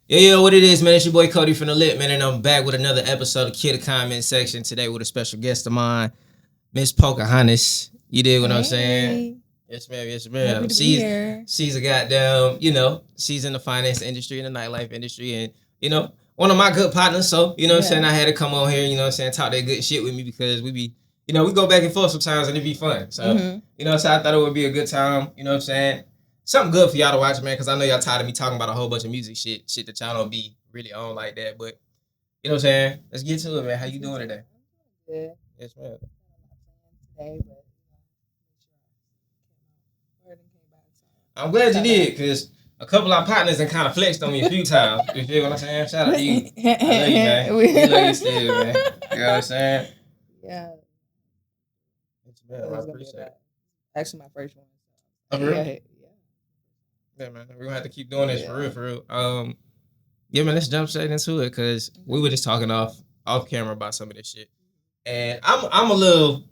Yo, what it is, man? It's your boy Cody from the Lit, man, and I'm back with another episode of Kid Comment Section today with a special guest of mine, Miss Pocahontas. You dig what I'm saying? Yes, ma'am. Yes, ma'am. Happy to be here. She's a goddamn, she's in the finance industry, in the nightlife industry, and one of my good partners. So what I'm saying, I had to come on here, talk that good shit with me because we be, we go back and forth sometimes and it be fun. So so I thought it would be a good time. You know what I'm saying? Something good for y'all to watch, man, because I know y'all tired of me talking about a whole bunch of music shit that y'all don't be really on like that. But you know what I'm saying? Let's get to it, man. How you doing today? Good. Yes, ma'am. Today, but I'm glad you did, because a couple of our partners and kind of flexed on me a few times. You feel what I'm saying? Shout out to you. I love you, man. We love you still, man. You know what I'm saying? Yeah. Yes, ma'am. I appreciate it. Actually, my first one. Oh, really? Yeah, man. We're gonna have to keep doing this for real. Yeah, man. Let's jump straight into it because we were just talking off camera about some of this shit, and I'm a little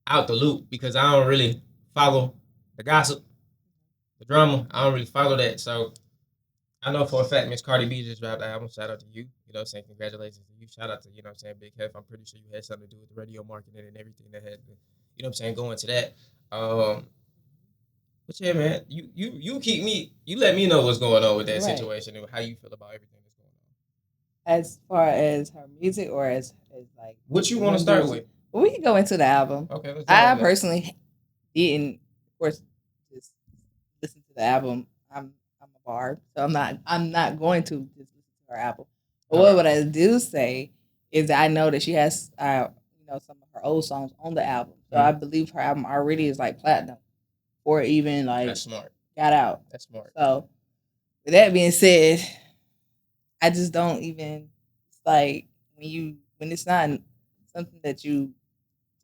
out the loop because I don't really follow the gossip, the drama. I don't really follow that, so I know for a fact Miss Cardi B just dropped the album. Shout out to you. You know what I'm saying? Congratulations to you. Shout out to, Big Hef. I'm pretty sure you had something to do with the radio marketing and everything that had, going to that. But yeah, man, you keep me, you let me know what's going on with that situation and how you feel about everything that's going on. As far as her music or as like what you want to start with? Well, we can go into the album. Okay, let's I personally didn't, of course, just listen to the album. I'm a barb, so I'm not going to just listen to her album. But what I do say is that I know that she has some of her old songs on the album. So I believe her album already is like platinum. Or even like that's smart. Got out. That's smart. So with that being said, I just don't even like when it's not something that you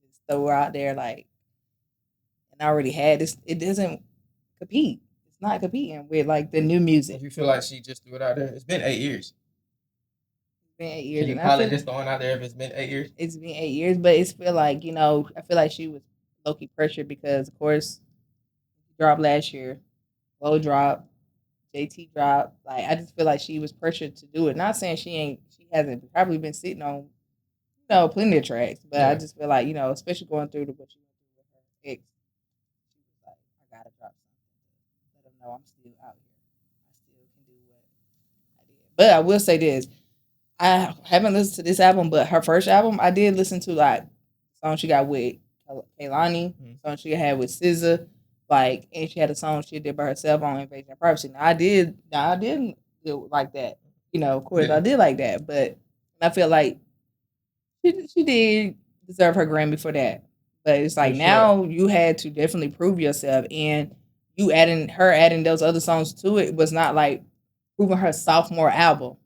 just throw out there like and I already had this, it doesn't compete. It's not competing with like the new music. You feel like she just threw it out there? It's been 8 years. It's been 8 years. Can you call it just throwing out there if it's been 8 years? It's been 8 years, but it's feel like, I feel like she was low-key pressured because of course dropped last year, low drop, JT drop. Like I just feel like she was pressured to do it. Not saying she hasn't probably been sitting on, plenty of tracks, but I just feel like, especially going through what she went through with her ex, she was like, I gotta drop something. Let them know I'm still out here. I still can do what I did. But I will say this. I haven't listened to this album, but her first album, I did listen to like songs she got with Kehlani, songs she had with SZA. Like, and she had a song she did by herself on Invasion of Privacy. Now I didn't do like that. Of course I did like that, but I feel like she did deserve her Grammy for that. But it's like now you had to definitely prove yourself, and you adding those other songs to it was not like proving her sophomore album.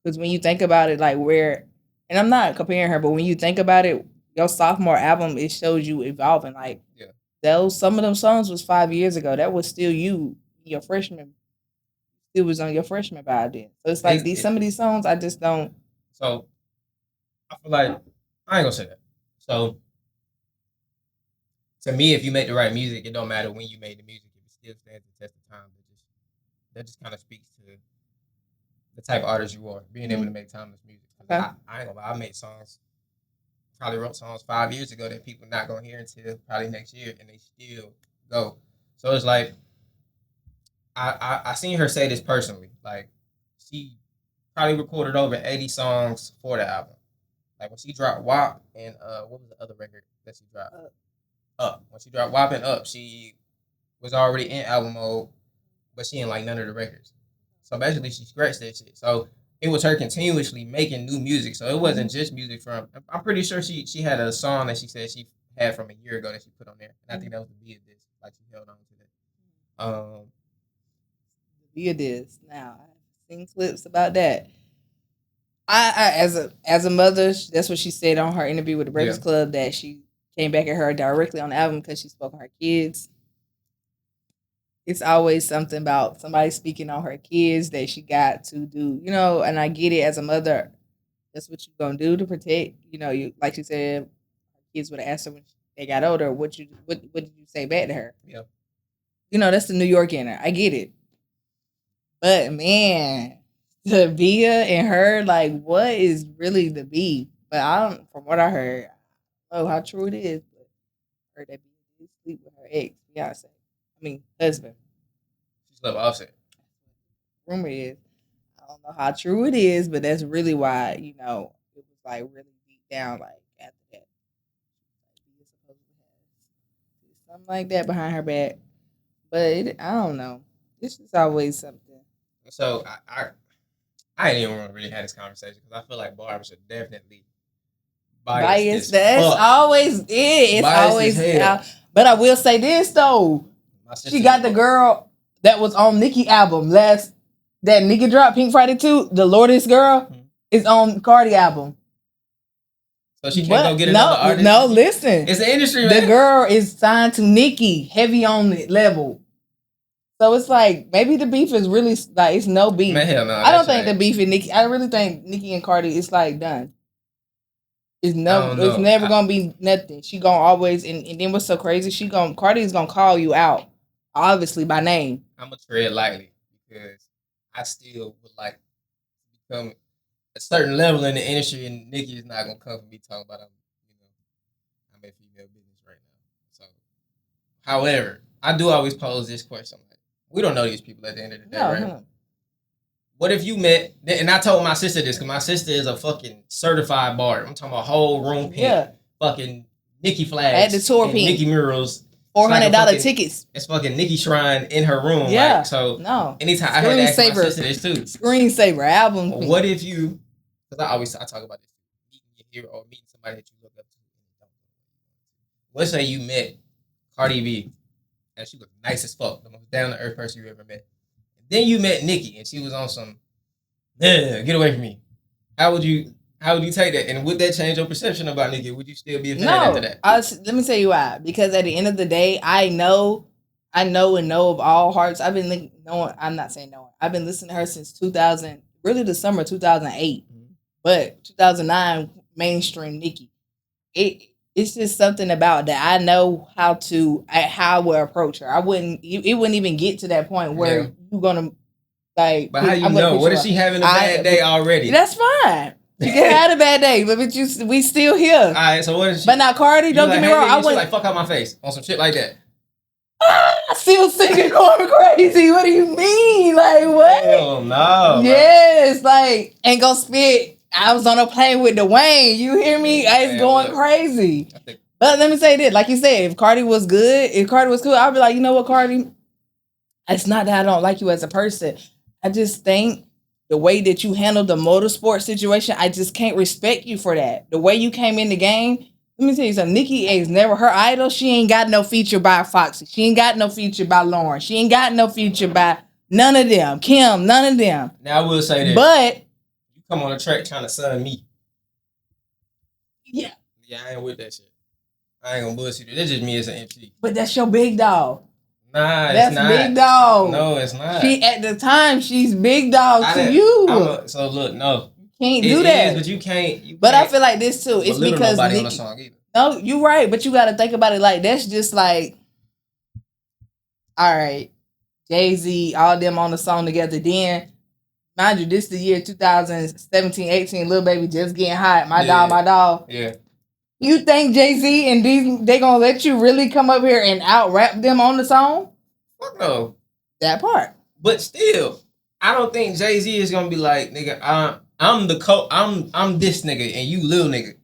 Because when you think about it, like and I'm not comparing her, but when you think about it, your sophomore album, it shows you evolving. Like some of them songs was 5 years ago. That was still you, your freshman. It was on your freshman by then. So it's like some of these songs I just don't. So I feel like I ain't gonna say that. So to me, if you make the right music, it don't matter when you made the music. If it still stands the test of time, that just kind of speaks to the type of artist you are, being able to make timeless music. Okay. I ain't gonna lie, I made songs. Probably wrote songs 5 years ago that people not gonna hear until probably next year, and they still go. So it's like I seen her say this personally. Like she probably recorded over 80 songs for the album. Like when she dropped WAP and what was the other record that she dropped? Up. When she dropped WAP and Up, she was already in album mode, but she didn't like none of the records. So basically, she scratched that shit. So it was her continuously making new music. So it wasn't just music from. I'm pretty sure she had a song that she said she had from a year ago that she put on there, and I think that was the Be This. Like she held on to that. Be This. Now I've seen clips about that. I as a mother, that's what she said on her interview with the Breakfast Club, that she came back at her directly on the album because she spoke on her kids. It's always something about somebody speaking on her kids that she got to do, and I get it as a mother. That's what you're going to do to protect, you, like she said, her kids would have asked her when they got older, what did you say back to her? Yeah. That's the New York in her. I get it. But man, the Via and her, like, what is really the beef? But I don't. From what I heard, I don't know how true it is. But I heard that Via did sleep with her ex fiance. I mean, husband. She slept with Offset. Rumor is, I don't know how true it is, but that's really why it was like really beat down. Like after that, Via supposedly has something like that behind her back. But I don't know. It's just always something. So I ain't even want to really have this conversation because I feel like Barb should definitely biased. That's always it. It's biased always. But I will say this though, she got the girl that was on Nicki album that Nicki dropped Pink Friday 2. The Lourdes girl is on Cardi album. So she can't go get another artist. No, listen. It's an industry, man. The girl is signed to Nicki, heavy on it level. So it's like maybe the beef is really like it's no beef. Man, hell no, I don't think the beef in Nicki. I really think Nicki and Cardi is like done. It's never gonna be nothing. She gonna always and then what's so crazy? Cardi is gonna call you out, obviously by name. I'm gonna tread lightly because I still would like to become a certain level in the industry, and Nicki is not gonna come for me talking about I'm in female business right now. So, however, I do always pose this question. We don't know these people at the end of the day, right? No. What if you met, and I told my sister this, because my sister is a fucking certified barber. I'm talking about whole room pink, fucking Nicki flags, at the tour pink, Nicki murals, $400 tickets. It's fucking Nicki shrine in her room. Yeah. Like, so anytime I had to ask my sister this too. Screensaver album. What if you, because I talk about this, meeting your hero or meeting somebody that you look up to. Let's say you met Cardi B. And she was nice as fuck, the most down-to-earth person you ever met. And then you met Nicki, and she was on some, get away from me. How would you take that? And would that change your perception about Nicki? Would you still be a fan after that? Let me tell you why. Because at the end of the day, I know of all hearts. I've been I'm not saying no. I've been listening to her since 2000, really the summer 2008. Mm-hmm. But 2009, mainstream Nicki. It's just something about that. I know how I would approach her. It wouldn't even get to that point where you're gonna like. But how you know? What if she having a bad day already? That's fine. You can have a bad day, but we still here. All right. So what is she? But now Cardi, don't get me wrong. I wouldn't like fuck out my face on some shit like that. I still singing going crazy. What do you mean? Like what? Hell no. Yes, like ain't gonna spit. I was on a plane with Dwayne. You hear me? It's going crazy. But let me say this. Like you said, if Cardi was cool, I'd be like, you know what, Cardi? It's not that I don't like you as a person. I just think the way that you handled the motorsport situation, I just can't respect you for that. The way you came in the game. Let me tell you something. Nicki is never her idol. She ain't got no feature by Foxy. She ain't got no feature by Lauren. She ain't got no feature by none of them. Kim, none of them. Now I will say that. But come on the track trying to sign me. Yeah, I ain't with that shit. I ain't gonna bullshit you. That's just me as an MC. But that's your big dog. Nah, it's not. That's big dog. No, it's not. She at the time she's big dog to you. So look, no. You can't do that. Is, but you can't. But I feel like this too. It's because nobody on the song either. No, you're right. But you got to think about it like that's just like, all right, Jay-Z, all them on the song together. Then, mind you, this is the year 2017, 18. Lil Baby just getting hot. My dog. Yeah. You think Jay-Z and they gonna let you really come up here and out rap them on the song? Fuck no. That part. But still, I don't think Jay-Z is gonna be like, nigga, I'm this nigga and you lil nigga.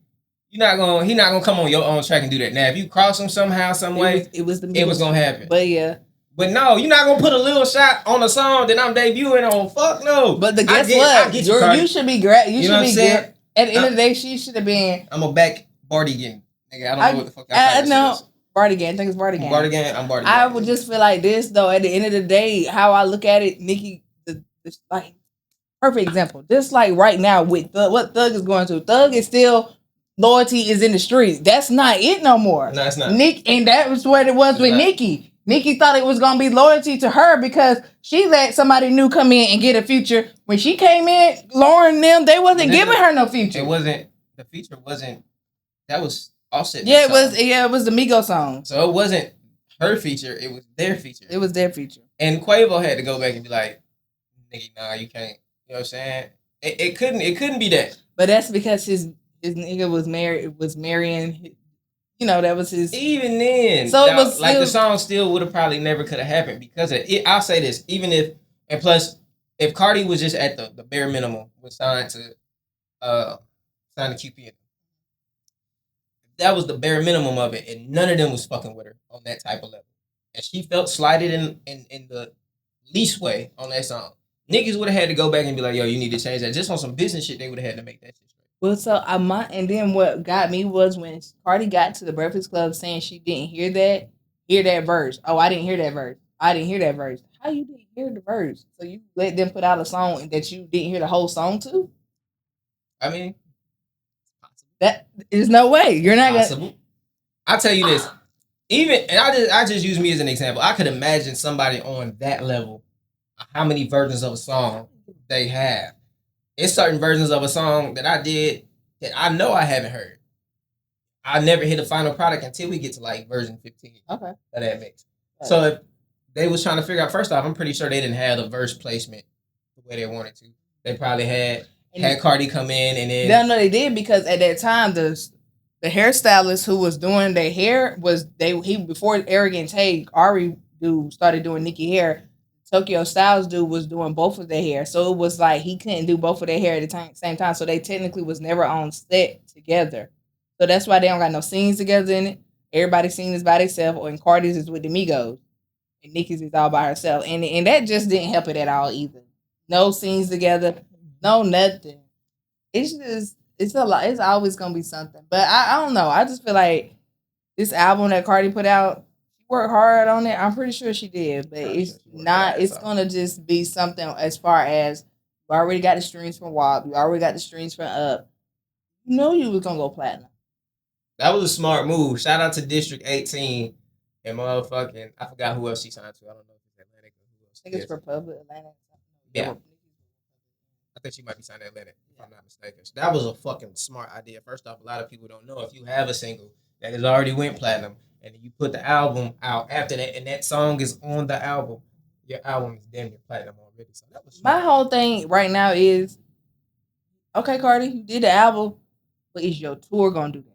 He not gonna come on your own track and do that. Now, if you cross him somehow, some way, it was gonna happen. But yeah. But no, you're not gonna put a little shot on a song that I'm debuting on. Fuck no. But guess what? You should be great. You know should be good. At the end of the day, she should have been. I'm a back Bardigan. Nigga, I don't know what the fuck I know. Bardigan. I think it's Bardigan. I'm Bardigan. I would just feel like this though. At the end of the day, how I look at it, Nicki, like perfect example. Just like right now with what Thug is going through. Thug is still loyalty is in the streets. That's not it no more. No, it's not. And that was what it was with Nicki. Nicki thought it was gonna be loyalty to her because she let somebody new come in and get a feature. When she came in, Lauren and them, they wasn't giving her no feature. The feature wasn't. That was Offset. Yeah, it was the Migos song. So it wasn't her feature. It was their feature. It was their feature. And Quavo had to go back and be like, nigga, nah, you can't. You know what I'm saying? It couldn't be that. But that's because his nigga was marrying. You know, that was his. Even then, so it was like the song still would have probably never could have happened because of it. I'll say this, even if, and plus, if Cardi was just at the bare minimum, was signed to QP, that was the bare minimum of it, and none of them was fucking with her on that type of level, and she felt slighted in the least way on that song. Niggas would have had to go back and be like, yo, you need to change that. Just on some business shit, they would have had to make that shit straight. Well, so and then what got me was when Cardi got to the Breakfast Club saying she didn't hear that verse. Oh, I didn't hear that verse. I didn't hear that verse. How you didn't hear the verse? So you let them put out a song that you didn't hear the whole song to? I mean, that is no way. You're not possible. I'll tell you this. Even, and I just use me as an example. I could imagine somebody on that level, how many versions of a song they have. It's certain versions of a song that I did that I know I haven't heard. I never hit a final product until we get to like version 15 of that mix. Right. So if they was trying to figure out, first off, I'm pretty sure they didn't have the verse placement the way they wanted to. They probably had Cardi come in and then... No, they did, because at that time, the hairstylist who was doing their hair was, before Arrogant Tay, Ari dude started doing Nicki hair, Tokyo Styles dude was doing both of their hair. So it was like he couldn't do both of their hair at the same time. So they technically was never on set together. So that's why they don't got no scenes together in it. Everybody's scene is by themselves, and Cardi's is with the Migos. And Nicki's is all by herself. And that just didn't help it at all either. No scenes together. No nothing. It's just, it's a lot. It's always going to be something. But I don't know. I just feel like this album that Cardi put out, work hard on it. I'm pretty sure she did, but it's not. It's gonna just be something as far as you already got the streams from WAP, you already got the streams from Up. You know you was gonna go platinum. That was a smart move. Shout out to District 18 and motherfucking, I forgot who else she signed to. I don't know if it's Atlantic or who else. I think it's Republic, Atlantic. Yeah. I think she might be signed to Atlantic, if I'm not mistaken. So that was a fucking smart idea. First off, a lot of people don't know if you have a single that has already went platinum, and you put the album out after that, and that song is on the album, your album is damn near platinum already. So that was my whole thing right now is, okay, Cardi, you did the album, but is your tour gonna do that?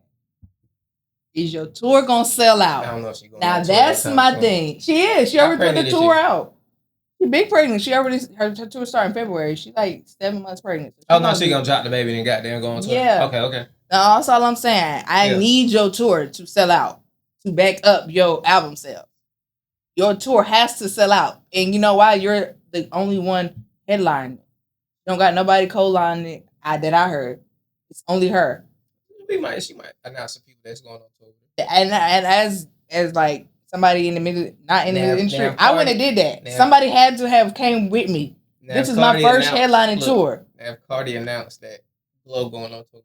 Is your tour gonna sell out? I don't know if she's gonna. Now that's my thing. She is. She already put the tour out. She big pregnant. She already her tour started in February. She like 7 months pregnant. So she gonna drop the baby and goddamn go on tour. Yeah. Okay. Now that's all I'm saying. I need your tour to sell out, to back up your album sales. Your tour has to sell out. And you know why? You're the only one headlining it. You don't got nobody co-lining it that I heard. It's only her. She might announce some people that's going on tour. And as like somebody in the middle, not in the industry, I wouldn't have did that. Somebody had to have came with me. This is my first headlining tour. If Cardi announced that Glow going on tour,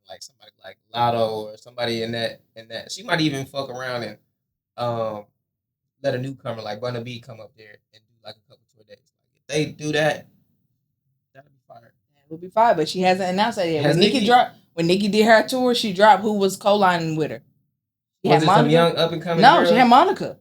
like somebody like Lotto or somebody in that, she might even fuck around and let a newcomer like Bun B come up there and do like a couple tour days. Like, if they do that, that'll be fire. It would be fire, but she hasn't announced that yet. When Nicki did her tour, she dropped who was co-lining with her. Was it some young up and coming? No, she had Monica.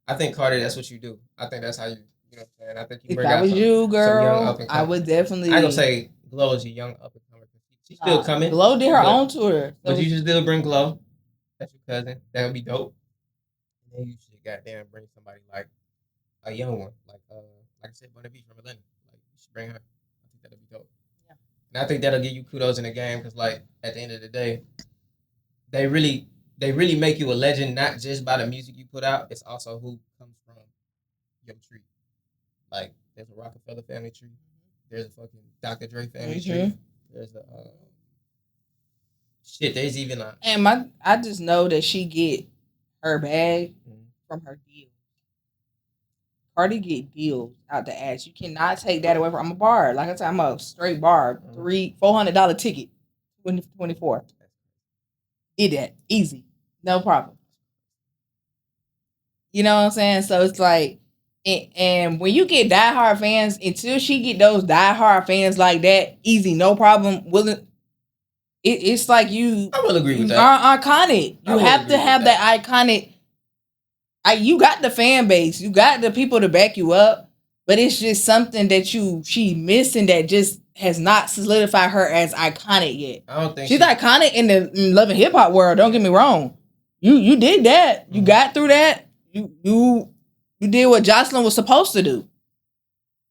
I think Cardi, that's what you do. I think that's how you know what I'm saying. I think you bring out. If I was you, girl, I would definitely. I gonna say Glow is a young up and comer. She's still coming. Glow did her own tour, but you should still bring Glow. That's your cousin. That would be dope. And then you should goddamn bring somebody like a young one, like I said, Bun B from Atlanta. Like you should bring her. I think that'll be dope. Yeah. And I think that'll give you kudos in the game because, like, at the end of the day, they really make you a legend not just by the music you put out. It's also who comes from your tree. Like there's a Rockefeller family tree. There's a fucking Dr. Dre family tree. There's a there's even a... And I just know that she get her bag from her deal. Cardi get deals out the ass. You cannot take that away from... I'm a bar. Like I said, I'm a straight bar. $400 ticket. 2024. Did that. Easy. No problem. You know what I'm saying? So it's like... And when you get diehard fans, until she get those diehard fans like that, easy, no problem. It's like you. I will agree with that. Are iconic. You have to have that iconic You got the fan base, you got the people to back you up, but it's just something that she missing that just has not solidified her as iconic yet. I don't think she's iconic in the love and hip hop world. Don't get me wrong. You did that. You got through that. You did what Jocelyn was supposed to do,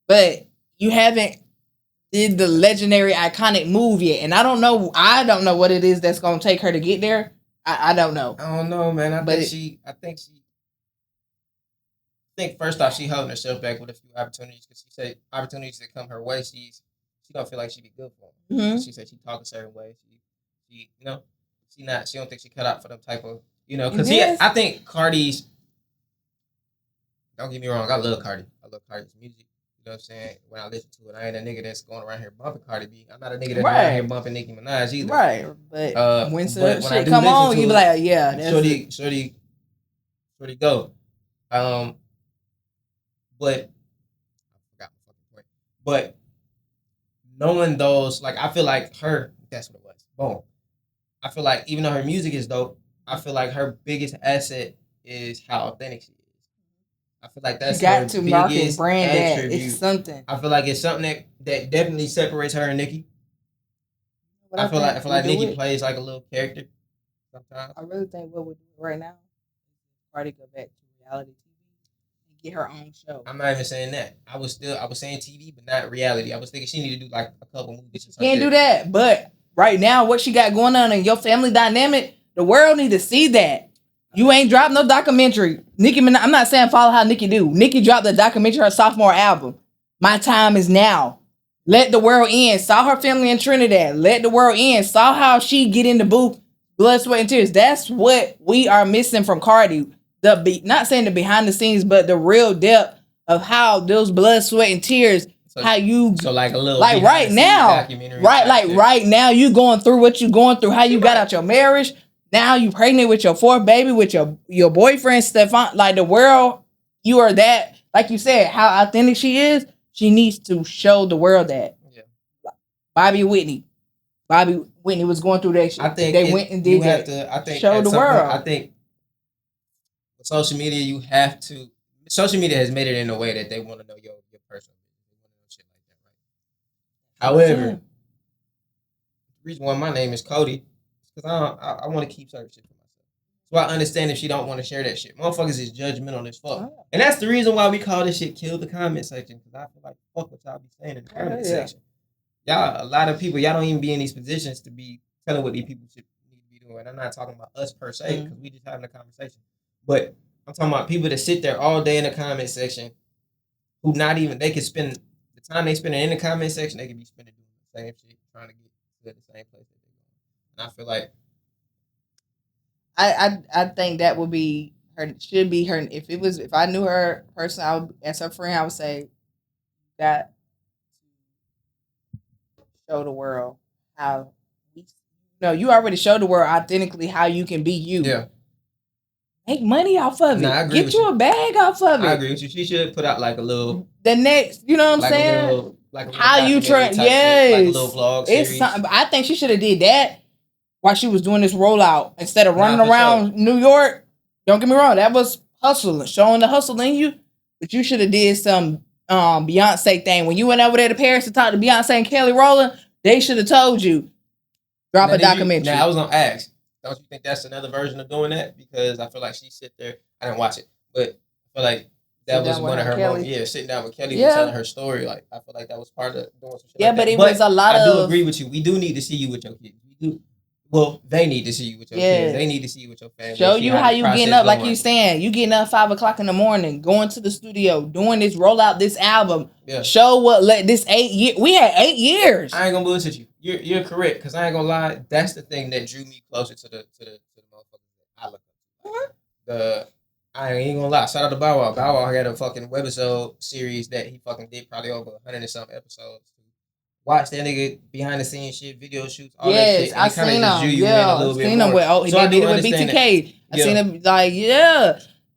but you haven't did the legendary iconic move yet. And I don't know what it is that's gonna take her to get there. I don't know. I don't know, man. I think first off, she holding herself back with a few opportunities because she said opportunities that come her way, she don't feel like she be good for them. Mm-hmm. She said she talk a certain way. She she don't think she cut out for them type of because I think Cardi's. Don't get me wrong, I love Cardi. I love Cardi's music. You know what I'm saying? When I listen to it, I ain't a nigga that's going around here bumping Cardi B. I'm not a nigga that's around here bumping Nicki Minaj either. Right, but when shit come on, you be like, yeah, that's shorty go. But I forgot my fucking point. But knowing those, like, I feel like that's what it was. Boom. I feel like even though her music is dope, I feel like her biggest asset is how authentic she is. I feel like that's got to market brand that it's something. I feel like it's something that definitely separates her and Nicki. I feel like Nicki plays like a little character sometimes. I really think what we're doing right now is Cardi go back to reality TV and get her own show. I'm not even saying that. I was saying TV, but not reality. I was thinking she need to do like a couple movies. She can't do that, but right now, what she got going on in your family dynamic, the world need to see that. You ain't dropped no documentary. Nicki Minaj, I'm not saying follow how Nicki do. Nicki dropped the documentary, her sophomore album. My Time Is Now. Let the world in. Saw her family in Trinidad. Let the world in. Saw how she get in the booth. Blood, sweat, and tears. That's what we are missing from Cardi. Not saying the behind the scenes, but the real depth of how those blood, sweat, and tears. So like a little like right now, right now you going through what you going through. How you got out your marriage. Now you pregnant with your fourth baby with your boyfriend Stefan. Like the world, you are that. Like you said, how authentic she is. She needs to show the world that. Yeah. Bobby Whitney was going through that shit. I think they went and did that. I think show the world. I think with social media, social media has made it in a way that they want to know your personal. They want to know shit like that, right? However, the reason why my name is Cody. Because I want to keep certain shit for myself. So I understand if she don't want to share that shit. Motherfuckers is judgmental as fuck. Oh. And that's the reason why we call this shit Kill the Comment Section. Because I feel like fuck what y'all be saying in the comment section. Y'all, a lot of people, y'all don't even be in these positions to be telling what these people should need to be doing. I'm not talking about us per se, because we just having a conversation. But I'm talking about people that sit there all day in the comment section who they can spend the time they spend in the comment section, they can be spending doing the same shit, trying to get to the same place. I feel like I think that would be her. Should be her. If I knew her person, as her friend, I would say that show the world how you already showed the world authentically how you can be you. Yeah. Make money off of it. I agree Get you a bag off of it. I agree with you. She should put out like a little the next. You know what I'm saying? Like how you try? Yes. Like a little vlog series. It's something. I think she should have did that. While she was doing this rollout, instead of running around New York, don't get me wrong, that was hustling, showing the hustle in you. But you should have did some Beyonce thing. When you went over there to Paris to talk to Beyonce and Kelly Rowland, they should have told you, drop a documentary. I was gonna ask, don't you think that's another version of doing that? Because I feel like she sit there, I didn't watch it, but I feel like that was one of her moments. Yeah, sitting down with Kelly and telling her story. Like I feel like that was part of doing some shit. Yeah, but it was a lot of. I do agree with you. We do need to see you with your kids. We do. Well, they need to see you with your kids. They need to see you with your family. Show you how you getting up, like you saying. You getting up 5 o'clock in the morning, going to the studio, doing this, roll out this album. Yeah. Show this 8 years. We had 8 years. I ain't gonna bullshit you. You're correct, because I ain't gonna lie. That's the thing that drew me closer to the motherfuckers I look up. I ain't gonna lie. Shout out to Bow Wow. Bow Wow had a fucking webisode series that he fucking did probably over 100 and some episodes. Watch that nigga behind the scenes shit, video shoots, all that shit. I seen him. I seen him with he did it with BTK. I seen him like,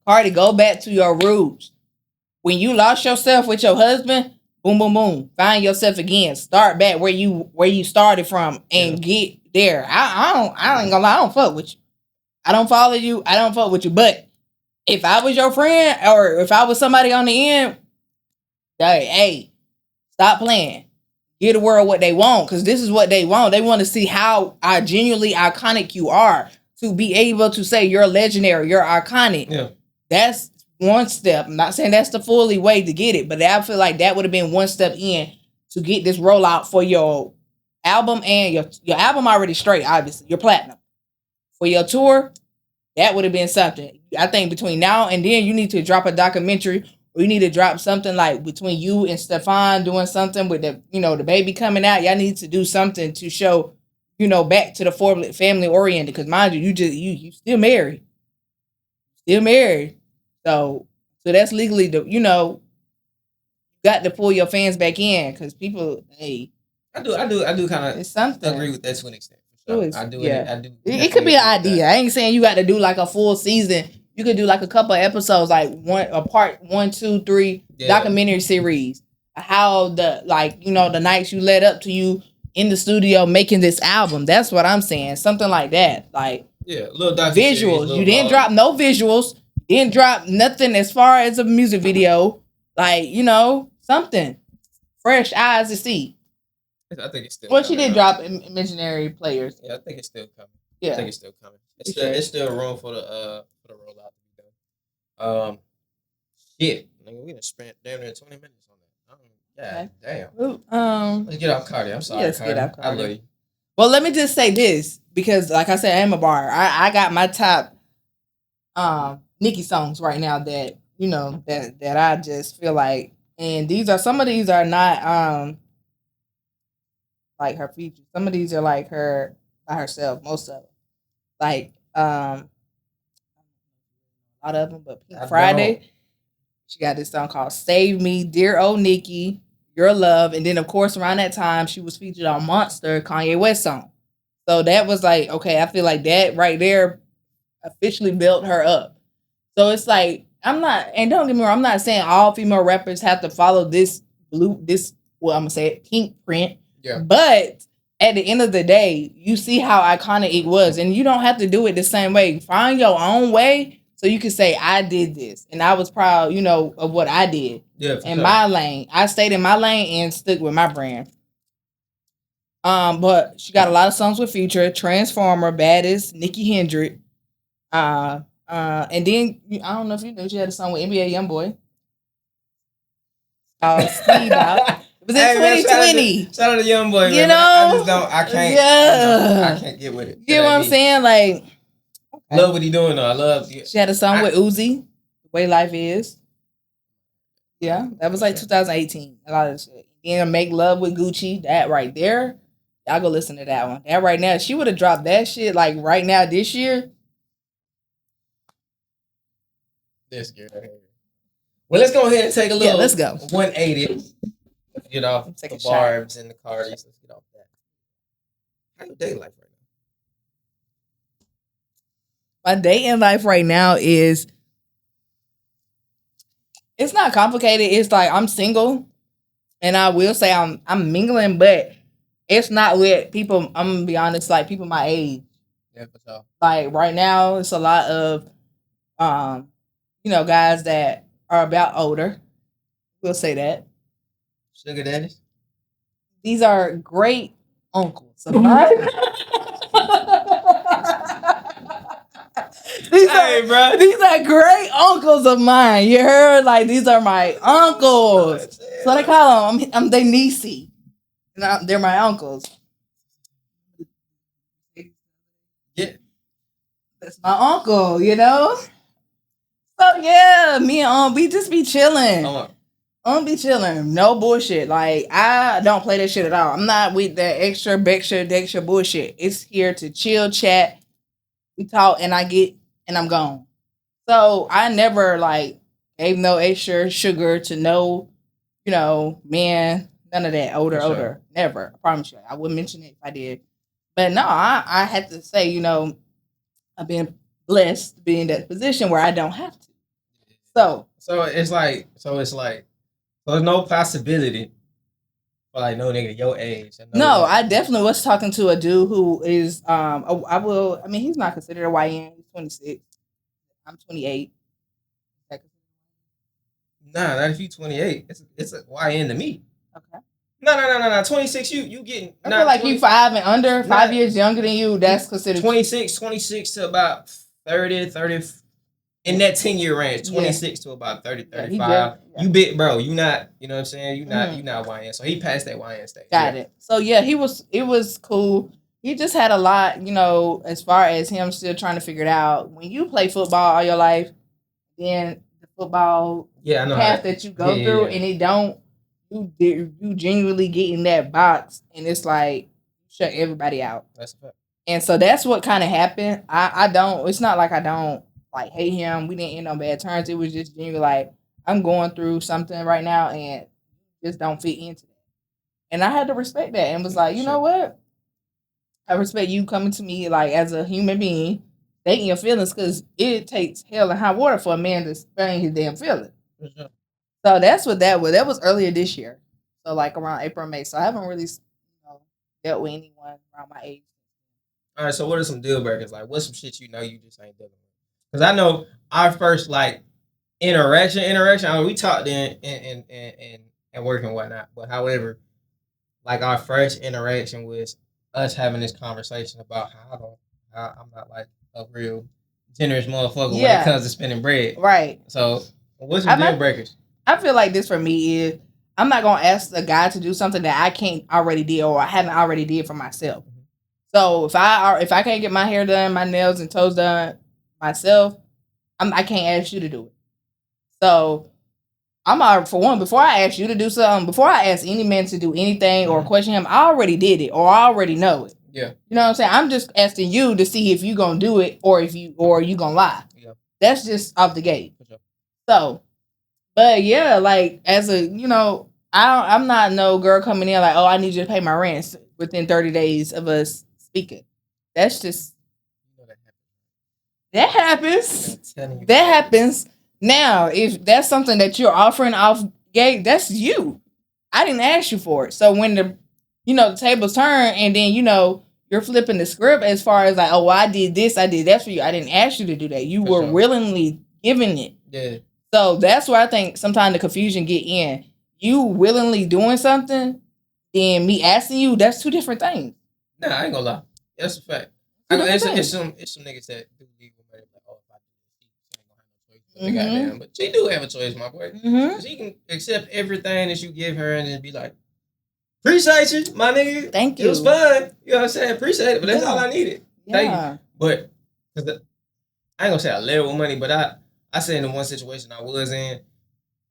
Cardi, go back to your roots. When you lost yourself with your husband, boom, boom, boom. Find yourself again. Start back where you started from and get there. I ain't gonna lie, I don't fuck with you. I don't follow you. I don't fuck with you. But if I was your friend or if I was somebody on the end, hey, stop playing. Give the world what they want, because this is what they want. They want to see how genuinely iconic you are, to be able to say you're legendary, you're iconic. Yeah. That's one step. I'm not saying that's the fully way to get it, but I feel like that would have been one step in to get this rollout for your album, and your album already straight, obviously. You're platinum. For your tour, that would have been something. I think between now and then, you need to drop a documentary, or you need to drop something like between you and Stefan doing something with the baby coming out. Y'all need to do something to show, back to the family oriented. Because mind you, you still married. So that's legally got to pull your fans back in, because people, hey, I do kind of it's something. agree with that to an extent. Sure. I do. Yeah. I do. It could be an idea. I ain't saying you got to do like a full season. You could do like a couple of episodes, like part 1, 2, 3 documentary series. How the the nights you led up to you in the studio making this album. That's what I'm saying. Something like that. Like little visuals. You didn't drop no visuals. You didn't drop nothing as far as a music video. Like something fresh eyes to see. I think it's still. Well, she did drop Imaginary Players. Yeah, I think it's still coming. Yeah, I think it's still coming. It's still room for the rollout to be done. Shit, we done spent damn near 20 minutes on that. Damn. Ooh, let's get off Cardi. I'm sorry, Cardi. Get off Cardi. I love you. Well, let me just say this, because, like I said, I am a bar. I got my top Nicki songs right now that that I just feel like, and some of these are not like her features. Some of these are like her by herself. Most of them, like a lot of them. But Pink Friday, she got this song called "Save Me," "Dear Old Nikki," "Your Love," and then of course around that time she was featured on Monster, Kanye West song. So that was like, okay, I feel like that right there officially built her up. So it's like, I'm not, and don't get me wrong, I'm not saying all female rappers have to follow this I'm gonna say it, pink print. Yeah. But at the end of the day, you see how iconic it was, and you don't have to do it the same way. Find your own way, so you can say, I did this, and I was proud, of what I did. Yeah. In my lane. I stayed in my lane and stuck with my brand. But she got a lot of songs with Future, Transformer, Baddest, Nikki Hendrick. And then I don't know if you know, she had a song with NBA YoungBoy. Speed Out. It was in 2020. Shout out to YoungBoy. I can't. Yeah. I can't get with it. You know what I'm saying? Like, okay. Love what he doing though. I love. She had a song with Uzi, "The Way Life Is." Yeah, that was like 2018. A lot of shit. And "Make Love with Gucci." That right there. Y'all go listen to that one. That right now, she would have dropped that shit like right now this year. This girl. Well, let's go ahead and take a little. Let's go. 180. Let's get off the Barbs and the Cardis. Let's get off that. How's your dating life right now? My dating life right now is, it's not complicated. It's like I'm single, and I will say I'm mingling, but it's not with people. I'm gonna be honest, like people my age. Yeah, for sure. Like right now, it's a lot of guys that are about older. We'll say that. Sugar daddies? These are great uncles of mine. These are great uncles of mine. You heard? Like, these are my uncles. So they call them, I'm their niecey. They're my uncles. Yeah. That's my uncle, So yeah, me and we just be chilling. Be chilling. No bullshit. Like, I don't play that shit at all. I'm not with that extra bullshit. It's here to chill, chat. We talk, and I'm gone. So I never gave no extra sugar to no, man, none of that. Older. Never. I promise you. I wouldn't mention it if I did. But no, I had to say, I've been blessed to be in that position where I don't have to. So it's like there's no possibility for no nigga your age. No, I definitely was talking to a dude who is he's not considered a YN. He's 26. I'm 28. Nah, not if you 28. It's a YN to me. Okay. No. 26, you getting. I feel like 20, you 5 and under, 5 years younger than you. That's considered 26 to about 30. In that 10-year range, 26 to about 30, 35. You big, bro. You not, you know what I'm saying? You not YN. So he passed that YN stage. Got it. So yeah, it was cool. He just had a lot, as far as him still trying to figure it out. When you play football all your life, then the football path that you go through, and it don't, you genuinely get in that box, and it's like shut everybody out. That's a fact. And so that's what kind of happened. It's not like I don't like hate him. We didn't end on bad terms. It was just genuinely like I'm going through something right now, and just don't fit into that. And I had to respect that, and was like, you know what? I respect you coming to me like as a human being, stating your feelings, because it takes hell and high water for a man to explain his damn feelings. Mm-hmm. So that's what that was. That was earlier this year. So like around April, May. So I haven't really dealt with anyone around my age. All right, so what are some deal breakers? Like, what's some shit you just ain't dealing with? Because I know our first like interaction. I mean, we talked and work and whatnot, but however, like our first interaction was us having this conversation about how I'm not like a real generous motherfucker when it comes to spending bread. Right. So what's some deal breakers? I feel like this for me is I'm not gonna ask a guy to do something that I can't already do or I haven't already did for myself. Mm-hmm. So if I can't get my hair done, my nails and toes done myself, I can't ask you to do it. So for one, before I ask you to do something, before I ask any man to do anything or question him, I already did it or I already know it. Yeah. You know what I'm saying? I'm just asking you to see if you gonna do it or you gonna lie. Yeah. That's just off the gate. Sure. So, but yeah, like as a, I'm not no girl coming in like, oh, I need you to pay my rent within 30 days of us speaking. That's just, that happens. That happens. Now, if that's something that you're offering off gate, that's you. I didn't ask you for it. So when the tables turn and then, you're flipping the script as far as like, oh, well, I did this, I did that for you. I didn't ask you to do that. You were willingly giving it. Yeah. So that's where I think sometimes the confusion get in. You willingly doing something and me asking you, that's two different things. Nah, I ain't gonna lie. That's a fact. It's some niggas that do leave with money like, oh, if I do this, she ain't gonna have no choice. Mm-hmm. Goddamn, but she do have a choice, my boy. Mm-hmm. She can accept everything that you give her and then be like, appreciate you, my nigga. Thank you. It was fun. You know what I'm saying? Appreciate it, but that's all I needed. Yeah. Thank you. But I ain't gonna say I led with money, but I said in the one situation I was in,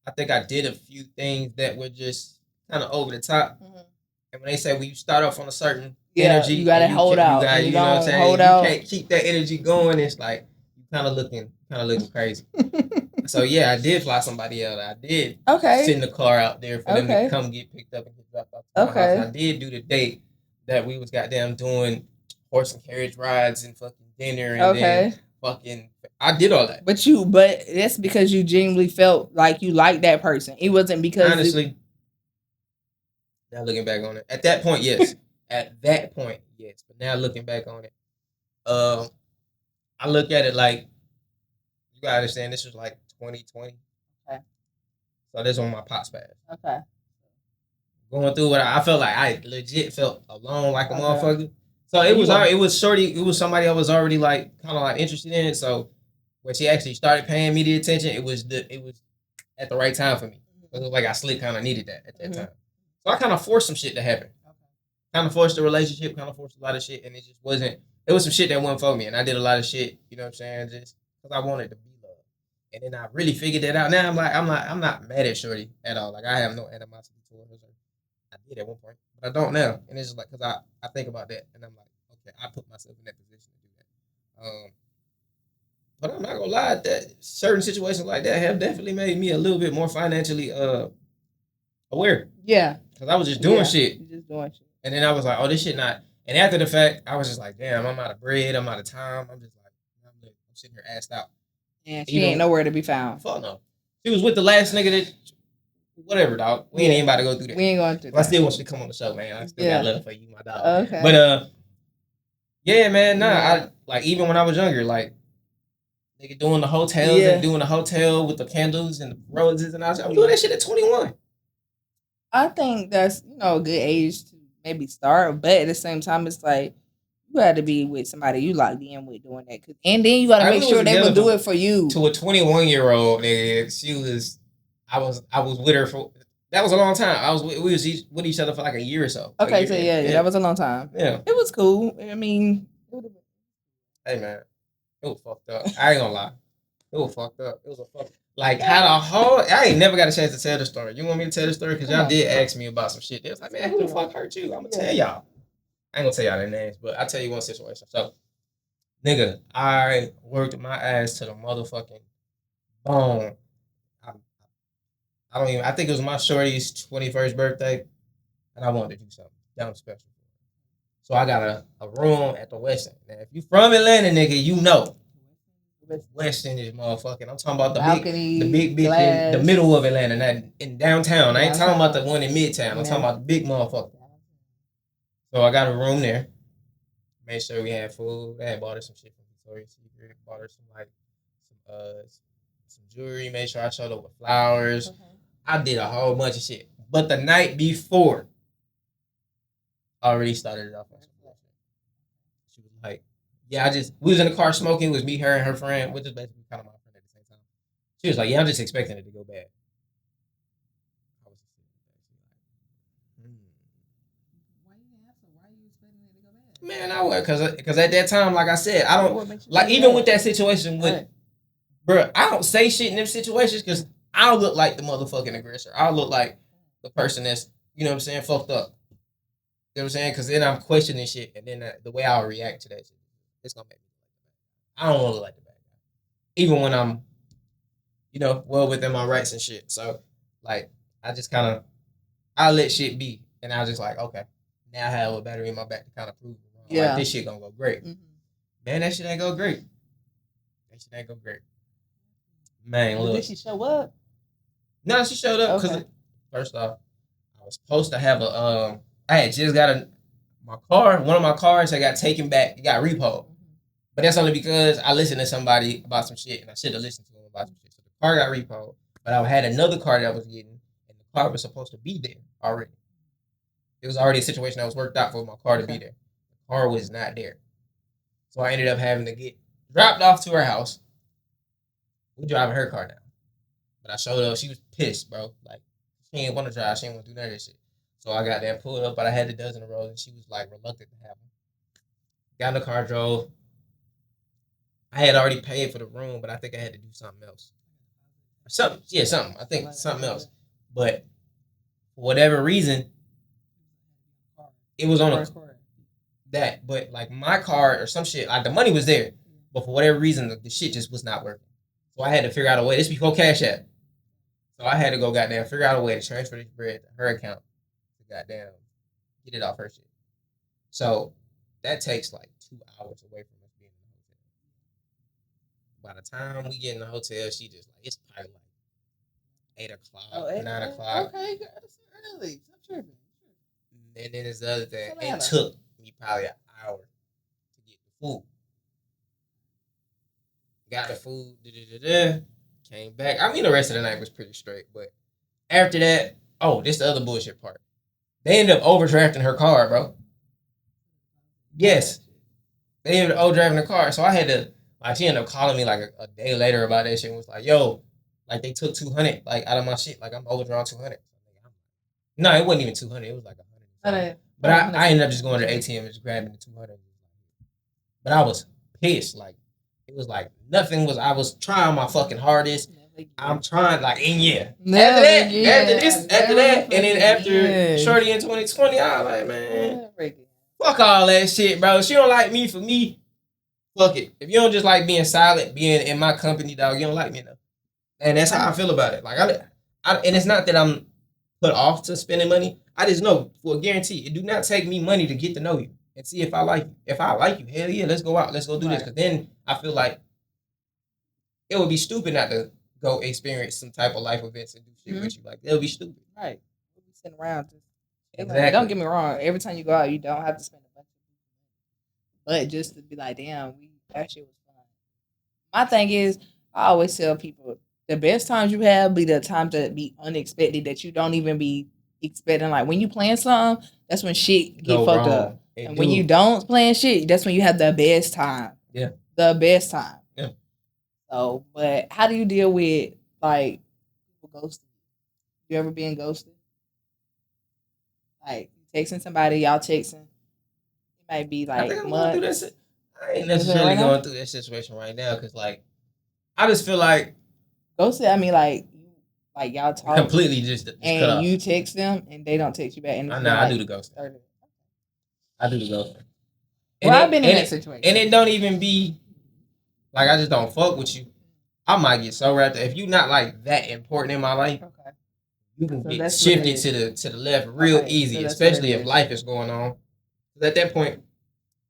I think I did a few things that were just kind of over the top. Mm-hmm. And when they say when you start off on a certain energy, you gotta hold out. You know what I'm saying? You can't keep that energy going. It's like you kind of looking crazy. So yeah, I did fly somebody out. I did send the car out there for them to come get picked up and get dropped off to my house. I did do the date that we was goddamn doing horse and carriage rides and fucking dinner and then fucking. I did all that. But that's because you genuinely felt like you liked that person. It wasn't because honestly. Now looking back on it, at that point, yes. At that point, yes. But now looking back on it, I look at it like you gotta understand. This was like 2020. Okay. So this on my pops pass. Okay. Going through what I felt like, I legit felt alone like a motherfucker. So it was somebody I was already like kind of like interested in. So when she actually started paying me the attention, it was at the right time for me. It was like I kind of needed that at that time. So I kind of forced some shit to happen. Kind of forced the relationship, kind of forced a lot of shit, and it just wasn't. It was some shit that wasn't for me, and I did a lot of shit. You know what I'm saying? Just because I wanted to be loved, and then I really figured that out. Now I'm not mad at Shorty at all. Like I have no animosity towards her. I did at one point, but I don't now, and it's just like because I think about that, and I'm like, okay, I put myself in that position to do that. But I'm not gonna lie, that certain situations like that have definitely made me a little bit more financially aware. Yeah. Because I was just doing shit. And then I was like, oh, this shit not. And after the fact, I was just like, damn, I'm out of bread. I'm out of time. I'm just like, I'm sitting here assed out. Yeah, she ain't nowhere to be found. Fuck no. She was with the last nigga that, whatever, dog. We ain't about to go through that. We ain't going through that. I still want you to come on the show, man. I still got love for you, my dog. Okay. But, yeah, man, I like, even when I was younger, like, Nigga doing the hotels and doing the hotel with the candles and the roses and all that. I'm doing that shit at 21. I think that's, a good age to maybe start, but at the same time, it's like you got to be with somebody you locked in with doing that, and then you got to make sure they will do it for you. To a 21-year-old, nigga, I was with her for. That was a long time. We was with each other for like a year or so. Okay, so yeah, that was a long time. Yeah, it was cool. I mean, hey man, it was fucked up. I ain't gonna lie, it was fucked up. It was a fuck. Like how the whole. I ain't never got a chance to tell the story. You want me to tell the story? Because y'all did ask me about some shit. They was like, man, who the fuck hurt you? I'm gonna tell y'all. I ain't gonna tell y'all their names, but I'll tell you one situation. So, nigga, I worked my ass to the motherfucking bone. I think it was my shorty's 21st birthday, and I wanted to do something damn special. So I got a room at the Westin. Now, if you from Atlanta, nigga, you know. Westin is motherfucking. I'm talking about the big bitch in the middle of Atlanta, not in downtown. I ain't talking about the one in Midtown. I'm talking about the big motherfucker. So I got a room there. Made sure we had food. I had bought her some shit from Victoria's Secret. Bought her some jewelry. Made sure I showed up with flowers. Okay. I did a whole bunch of shit. But the night before, I already started it off on some bullshit. She was like, yeah, we was in the car smoking. It was me, her, and her friend, which is basically kind of my friend at the same time. She was like, yeah, I'm just expecting it to go bad. I was just why are you expecting it to go bad? Man, I was, because at that time, like I said, I don't, like, even with that situation with, bro, I don't say shit in them situations because I'll look like the motherfucking aggressor. I'll look like the person that's, you know what I'm saying, fucked up. You know what I'm saying? Because then I'm questioning shit, and then the way I'll react to that shit, it's gonna make me look like the bad guy. I don't want to look like the bad guy, even when I'm, well within my rights and shit. So, like, I just kind of, I let shit be, and I was just like, okay, now I have a battery in my back to kind of prove it wrong. Yeah, like, this shit gonna go great. Mm-hmm. Man, that shit ain't go great. Man, look. Did she show up? No, she showed up because first off, I was supposed to have I had just got my car. One of my cars that got taken back. It got repoed. But that's only because I listened to somebody about some shit, and I should have listened to them about some shit. So the car got repoed, but I had another car that I was getting, and the car was supposed to be there already. It was already a situation that was worked out for my car to be there. The car was not there. So I ended up having to get dropped off to her house. We driving her car now. But I showed up. She was pissed, bro. Like, she ain't want to drive. She ain't want to do none of this shit. So I got there, pulled up, but I had the dozen rows, and she was, like, reluctant to have them. Got in the car, drove. I had already paid for the room, but I think I had to do something else. Something. I think something else. But for whatever reason, it was on that. But, like, my card or some shit, like, the money was there. But for whatever reason, the shit just was not working. So I had to figure out a way. This before Cash App. So I had to go goddamn figure out a way to transfer this bread to her account to goddamn get it off her shit. So that takes like 2 hours away from us being in the hotel. By the time we get in the hotel, she just like, it's probably like 8 o'clock, 9 o'clock. Okay, that's early. Stop tripping. And then there's the other thing. It took me probably an hour to get the food. Got the food, came back. I mean, the rest of the night was pretty straight, but after that, this is the other bullshit part. They ended up overdrafting her car, bro. Yes. They ended up overdrafting her car, so I had to, like, she ended up calling me, like, a day later about that shit and was like, yo, like, they took $200, like, out of my shit. Like, I'm overdrawn $200. No, it wasn't even $200. It was like $100. But I ended up just going to the ATM and just grabbing the $200. But I was pissed, like, it was like nothing was. I was trying my fucking hardest. I'm trying, like, and yeah. After that, and then after Shorty in 2020, I was like, man, fuck all that shit, bro. She don't like me for me. Fuck it. If you don't just like being silent, being in my company, dog, you don't like me enough. And that's how I feel about it. Like, and it's not that I'm put off to spending money. I just know for a guarantee, it do not take me money to get to know you and see if I like you. If I like you, hell yeah, let's go out. Let's go do this. Because then I feel like it would be stupid not to go experience some type of life events and do shit with you. Like, it would be stupid. Right. We'll be sitting around. Exactly. Like, don't get me wrong. Every time you go out, you don't have to spend a bunch of money. But just to be like, damn, that shit was fun. my thing is, I always tell people the best times you have be the times that be unexpected that you don't even be expecting. Like when you plan something, that's when shit get Go fucked wrong. up. And when you don't plan shit, that's when you have the best time. Yeah. The best time. Yeah. So, but how do you deal with like people ghosting? You ever been ghosted? Like texting somebody, y'all texting. It might be I like think I'm going through months. this. I ain't necessarily going through that situation right now because, like, I just feel like ghosted. I mean, like y'all talk completely just cut and off. you text them and they don't text you back. And I do the ghosting. I do the ghosting. Well, I've been in that situation, and it don't even be like I just don't fuck with you. I might get so wrapped up. If you not like that important in my life, okay, you can get shifted to the left real easy, especially if life is going on. At that point,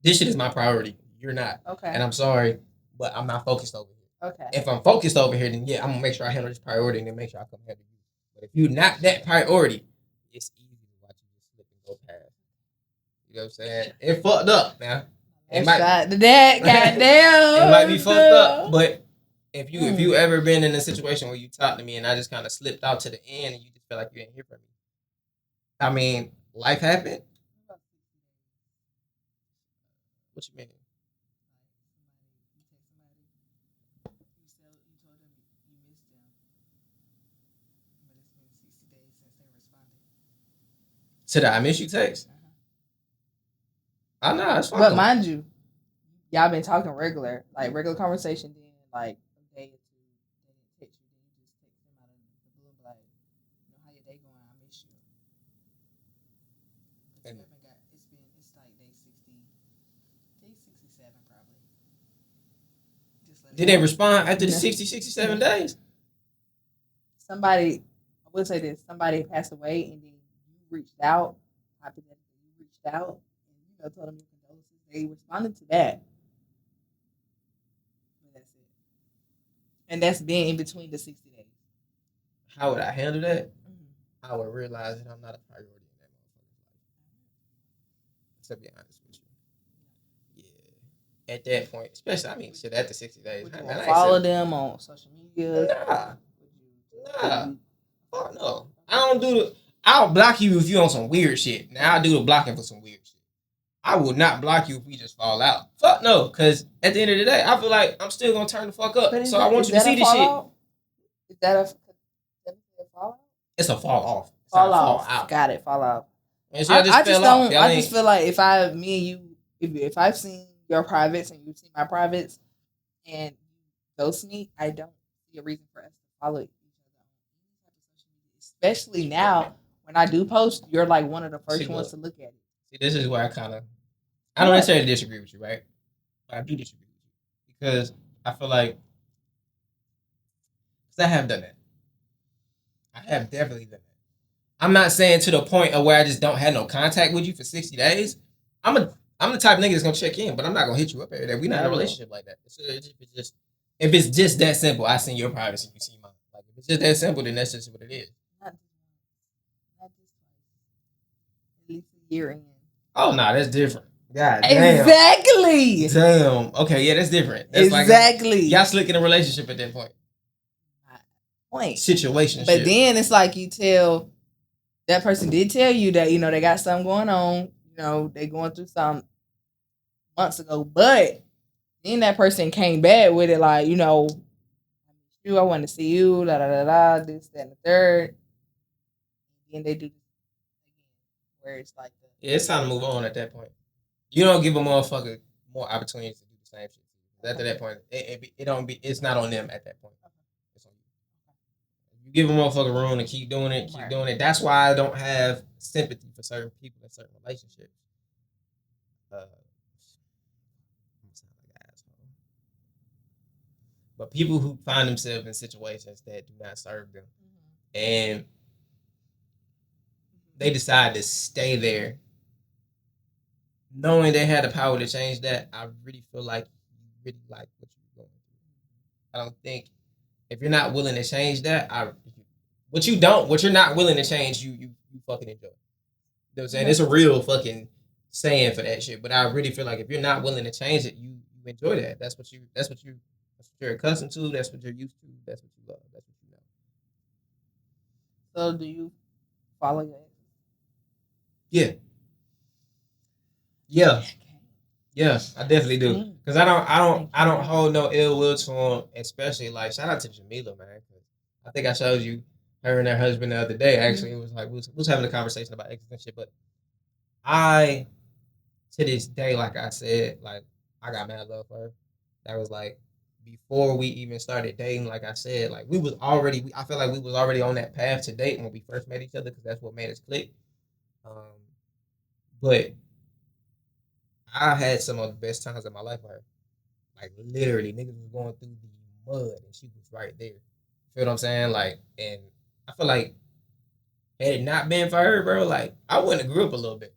this shit is my priority. You're not. Okay. And I'm sorry, but I'm not focused over here. Okay. If I'm focused over here, then yeah, I'm gonna make sure I handle this priority and then make sure I come handle you. But if you're not that priority, it's easy to watch you just slip and go past. You know what I'm saying? It fucked up now. It might goddamn. It might be fucked up, but if you ever been in a situation where you talked to me and I just kind of slipped out to the end and you just feel like you didn't hear from me, I mean, life happened. What you mean? To the I miss you text? I know, it's fine. But mind you, y'all been talking regular conversation, then like a day or two, they didn't text you, then you just text them out of the blue, like, you know, how your day going? I miss you. It's like day 67 probably. Did they respond after the 67 days? Somebody, I would say this, somebody passed away and then you reached out, hypothetically, you reached out and told them your condolences. They responded to that. But that's it. And that's been in between the 60 days. How would I handle that? I would realize that I'm not a priority in that motherfucker's life. To be honest with you. Yeah. At that point, especially, I mean, shit, after 60 days. Would you follow them on social media? Nah. Fuck no. I'll block you if you on some weird shit. Now I'll do the blocking for some weird shit. I will not block you if we just fall out. Fuck no. Because at the end of the day, I feel like I'm still going to turn the fuck up. So I want you to see this shit. Is that a fall out? It's a fall off. Fall out. Got it. Fall out. And so I just feel like if me and you, if I've seen your privates and you've seen my privates and you ghost me, I don't see a reason for us to follow each other. Especially now when I do post, you're like one of the first ones to look at it. See, this is where I don't necessarily disagree with you, right? But I do disagree with you because I feel like I have done that. I have definitely done that. I'm not saying to the point of where I just don't have no contact with you for 60 days. I'm the type of nigga that's gonna check in, but I'm not gonna hit you up every day. We're not in a relationship like that. If it's just that simple, I see your privacy, you see mine. Like if it's just that simple, then that's just what it is. Not just at least a year in. Oh no, that's different. God damn. Exactly. Damn. Okay, yeah, that's different. That's exactly. Like y'all slick in a relationship at that point. Situationship. But then it's like you tell that person did tell you that, they got something going on, they going through something months ago, but then that person came back with it like, I want to see you, this, that, and the third. And they do this again, where it's like yeah, it's time to move on at that point. You don't give a motherfucker more opportunities to do the same shit. After that point, it's not on them at that point. It's on you. You give a motherfucker room to keep doing it. That's why I don't have sympathy for certain people in certain relationships. But people who find themselves in situations that do not serve them, and they decide to stay there, knowing they had the power to change that, I really feel like you really like what you're going through. I don't think if you're not willing to change that, what you're not willing to change, you fucking enjoy. You know what I'm saying? It's a real fucking saying for that shit. But I really feel like if you're not willing to change it, you enjoy that. That's what you That's what you're accustomed to. That's what you're used to. That's what you love. That's what you know. So do you follow your ex? Yeah. Yeah. Yeah, I definitely do. Cause I don't hold no ill will to him, especially like shout out to Jamila, man. I think I showed you her and her husband the other day. Actually, it was like we was having a conversation about exes and shit. But I, to this day, like I said, like I got mad love for her. That was like before we even started dating. Like I said, like we was already. I feel like we was already on that path to date when we first met each other because that's what made us click. But I had some of the best times of my life with her. Like literally, niggas was going through the mud and she was right there. Feel what I'm saying? Like, and I feel like had it not been for her, bro, like I wouldn't have grew up a little bit.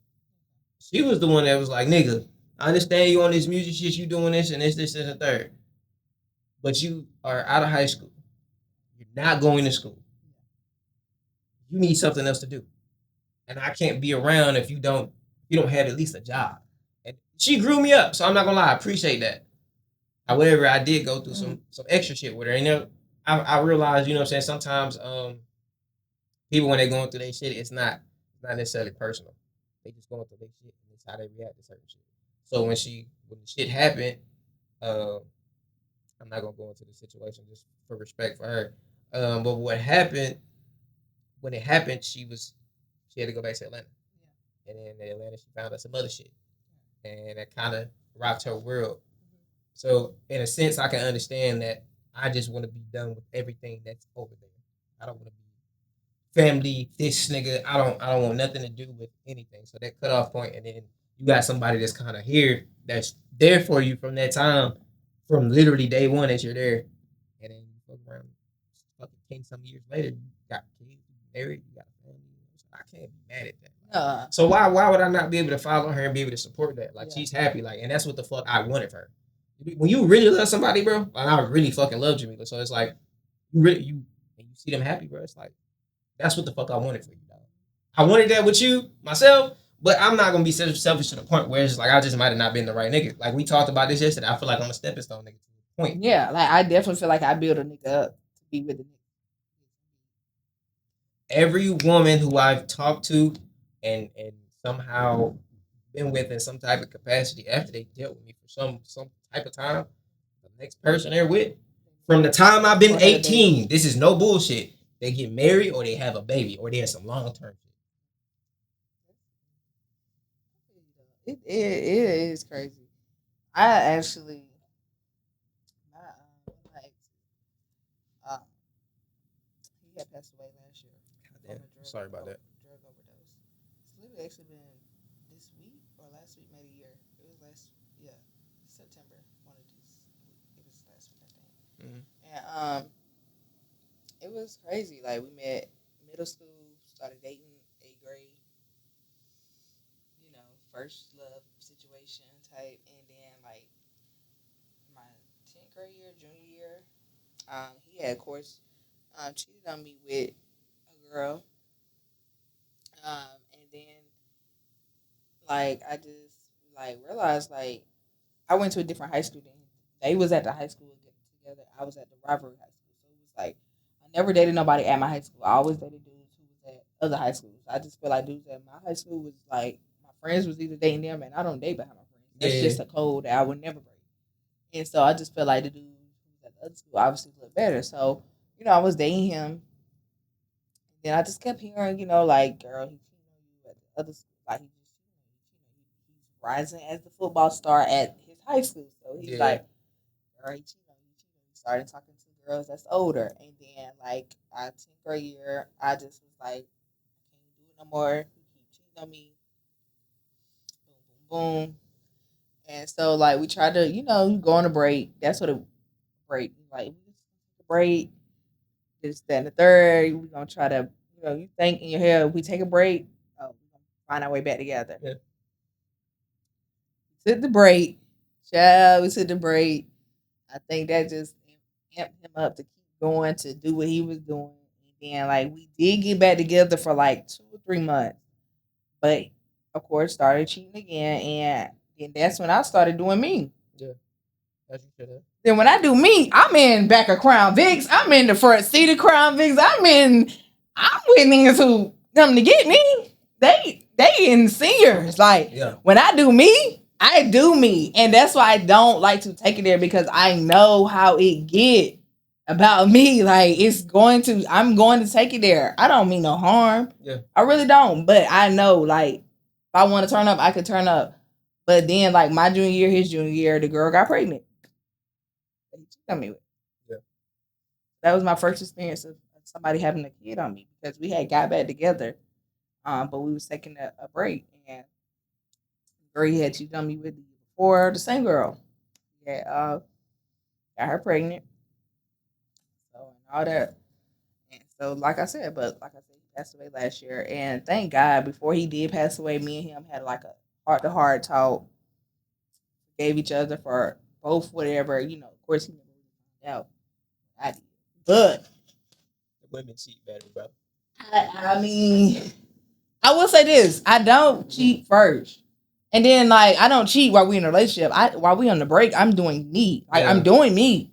She was the one that was like, nigga, I understand you on this music shit, you doing this and this, and the third. But you are out of high school. You're not going to school. You need something else to do. And I can't be around if you don't have at least a job. And she grew me up, so I'm not gonna lie, I appreciate that. However, I did go through some extra shit with her. And I realized, you know what I'm saying, sometimes people when they're going through their shit, it's not necessarily personal. They just going through their shit and it's how they react to certain shit. So when the shit happened, I'm not gonna go into the situation just for respect for her. But what happened when it happened, she had to go back to Atlanta. And then in Atlanta she found out some other shit. And that kind of rocked her world. So in a sense, I can understand that. I just want to be done with everything that's over there. I don't want to be family. This nigga, I don't want nothing to do with anything. So that cutoff point, and then you got somebody that's kind of here, that's there for you from that time, from literally day one that you're there, and then you fuck around, fucking 10 some years later, you got kids, you married, you got a family. I can't be mad at that. So why would I not be able to follow her and be able to support that? Like she's happy, like, and that's what the fuck I wanted for her. When you really love somebody, bro, like I really fucking love Jamila. So it's like you see them happy, bro. It's like that's what the fuck I wanted for you, dog. I wanted that with you myself, but I'm not gonna be selfish to the point where it's like I just might have not been the right nigga. Like we talked about this yesterday. I feel like I'm a stepping stone nigga to the point. Yeah, like I definitely feel like I build a nigga up to be with the nigga. Every woman who I've talked to and somehow been with in some type of capacity after they dealt with me for some type of time, the next person they're with, from the time I've been 18, this is no bullshit. They get married or they have a baby or they have some long term shit. It is crazy. I actually, he had passed away last year. Sorry about that. Drug overdose. It's literally actually been this week or last week, maybe a year. It was September. One of these. It was last week, I think. And it was crazy. Like we met middle school, started dating 8th grade. You know, first love situation type, and then like my 10th grade year, junior year, he had of course cheated on me with a girl. And then like I just like realized like I went to a different high school than him. They was at the high school together. I was at the rivalry high school. So it was like I never dated nobody at my high school. I always dated dudes who was at other high schools. I just feel like dudes at my high school was like my friends was either dating them, and I don't date behind my friends. That's just a code that I would never break. And so I just feel like the dude who was at the other school obviously looked better. So I was dating him. Then I just kept hearing, like, girl, he cheating on you at the other school. Like, he's rising as the football star at his high school. So he's like, girl, he cheating on you. He started talking to girls that's older. And then, like, our 10th grade year, I just was like, I can't do it no more. He keep cheating on me. Boom, boom, boom. And so, like, we tried to, go on a break. That's what a break. Like, we just break. This, that, and the third. We're going to try to, you think in your head, if we take a break, we're going to find our way back together. Yeah. We took the break. Child, we took the break. I think that just amped him up to keep going, to do what he was doing. And then, like, we did get back together for, like, 2 or 3 months. But, of course, started cheating again. And that's when I started doing me. Yeah. As you should have. Then when I do me, I'm in back of Crown Vics. I'm in the front seat of Crown Vics. I'm with niggas who come to get me. They in seniors. Like, when I do me, I do me. And that's why I don't like to take it there, because I know how it get about me. Like, I'm going to take it there. I don't mean no harm. Yeah. I really don't. But I know, like, if I want to turn up, I could turn up. But then, like, my junior year, his junior year, the girl got pregnant. Tell me. Yeah. That was my first experience of somebody having a kid on me, because we had got back together, but we was taking a break, and the girl he had cheated on me with before, the same girl, got her pregnant, so and all that, and so like I said, he passed away last year, and thank God before he did pass away, me and him had like a heart-to-heart talk, gave each other for both whatever, of course he never really found out. I did. But the women cheat better, bro. I mean, I will say this: I don't cheat first, and then like I don't cheat while we in a relationship. While we on the break, I'm doing me. Like, I'm doing me,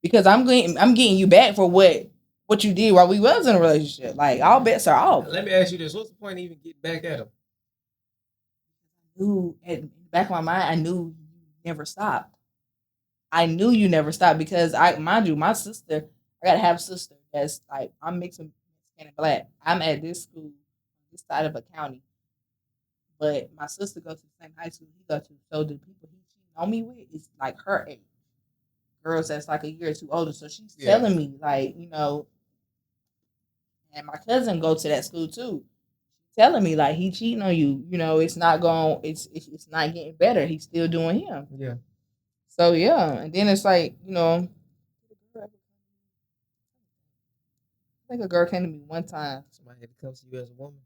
because I'm getting you back for what you did while we was in a relationship. Like, all bets are off. Let me ask you this: what's the point of even getting back at him? At the back of my mind, I knew you never stopped. I knew you never stopped, because mind you, my sister. I gotta have a sister that's like, I'm mixing Mexican and black. I'm at this school, this side of a county, but my sister goes to the same high school he goes to. So the people he cheating on me with is like her age, girls that's like a year or two older. So she's telling me, like, and my cousin go to that school too. She's telling me like, he cheating on you. It's not getting better. He's still doing him. Yeah. So and then it's like, I think a girl came to me one time. Somebody had to come to you as a woman.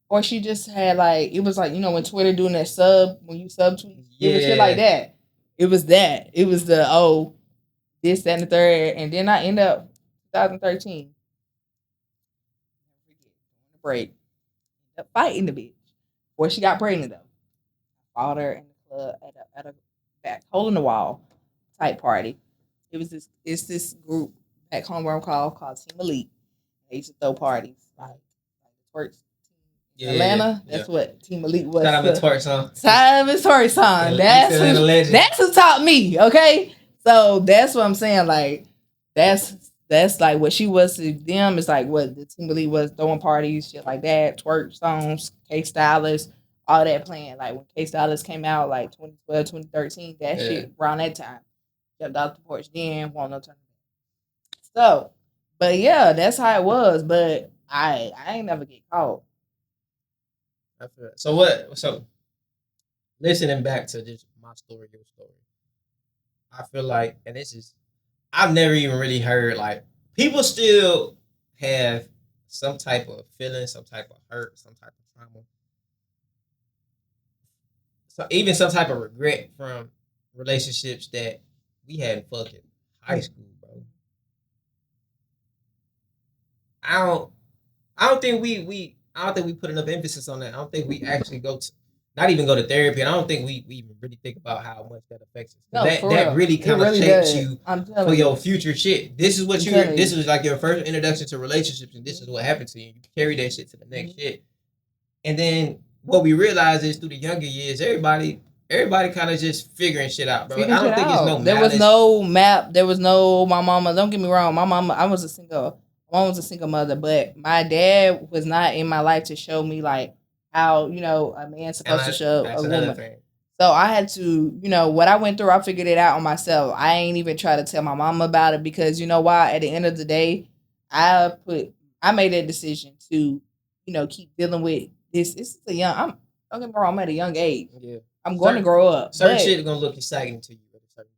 Or she just had like, it was like, when Twitter doing that sub, when you subtweet, it was shit like that. It was that. It was the, this, that, and the third. And then I end up 2013. The break. End up fighting the bitch. Before she got pregnant though. I fought her in the club at a back hole in the wall type party. It's this group back home where I'm called Team Elite. They used to throw parties like twerk. Atlanta. That's what Team Elite was. Shout out to twerk song. Shout out to twerk song. That's who taught me. Okay, so that's what I'm saying. Like, that's like what she was to them. It's like what the Team Elite was, throwing parties, shit like that, twerk songs, K-Stylist, all that playing. Like when K-Stylist came out, like 2012, 2013, that shit around that time. Jumped off the porch then, won't no turn. So, but yeah, that's how it was. But I ain't never get caught. I feel that. So what? So listening back to just my story, your story, I feel like, and this is, I've never even really heard, like, people still have some type of feeling, some type of hurt, some type of trauma. So even some type of regret from relationships that we had in fucking high school, bro. I don't think we put enough emphasis on that. I don't think we actually not even go to therapy, and I don't think we even really think about how much that affects us. No, that really kind of shapes you for your future shit. This is what this is like your first introduction to relationships, and this is what happened to you. You carry that shit to the next shit. And then what we realize is through the younger years, everybody kind of just figuring shit out, bro. I don't think it's no There was no map. There was no, my mama, don't get me wrong, my mama, I was a single mother, but my dad was not in my life to show me like how, a man's supposed to show a woman. So I had to, what I went through, I figured it out on myself. I ain't even try to tell my mama about it, because you know why? At the end of the day, I made that decision to, keep dealing with this. This is don't get me wrong, I'm at a young age. Yeah. I'm going to grow up. Certain shit is going to look exciting to you.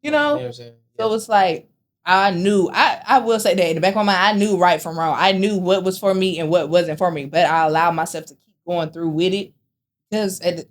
You know what I'm saying? So it's like, I knew, I will say that in the back of my mind, I knew right from wrong. I knew what was for me and what wasn't for me, but I allowed myself to keep going through with it, because like I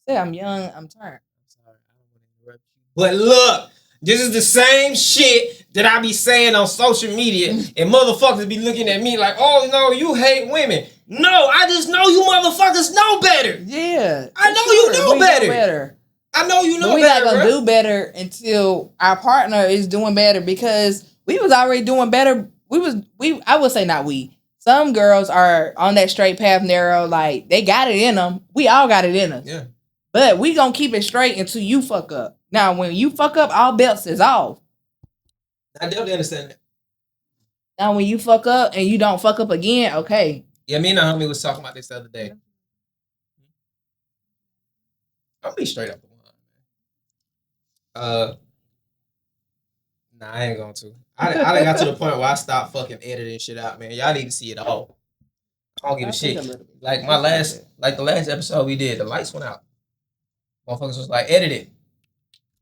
said, I'm young, I'm turned. I'm sorry, I don't want to interrupt you. But look, this is the same shit that I be saying on social media, and motherfuckers be looking at me like, oh no, you hate women. No, I just know you motherfuckers know better. Yeah. I know you know better. I know you know but we better, not gonna bro. do better until our partner is doing better, because we was already doing better. I would say not we. Some girls are on that straight path narrow, like they got it in them. We all got it in us. Yeah. But we gonna keep it straight until you fuck up. Now, when you fuck up, all belts is off. I definitely understand that. Now, when you fuck up and you don't fuck up again, okay. Yeah, me and the homie was talking about this the other day. I'll be straight up the line, man. Nah, I ain't going to. I done got to the point where I stopped fucking editing shit out, man. Y'all need to see it all. I don't give a shit. Like the last episode we did, the lights went out. Motherfuckers was like, edit it.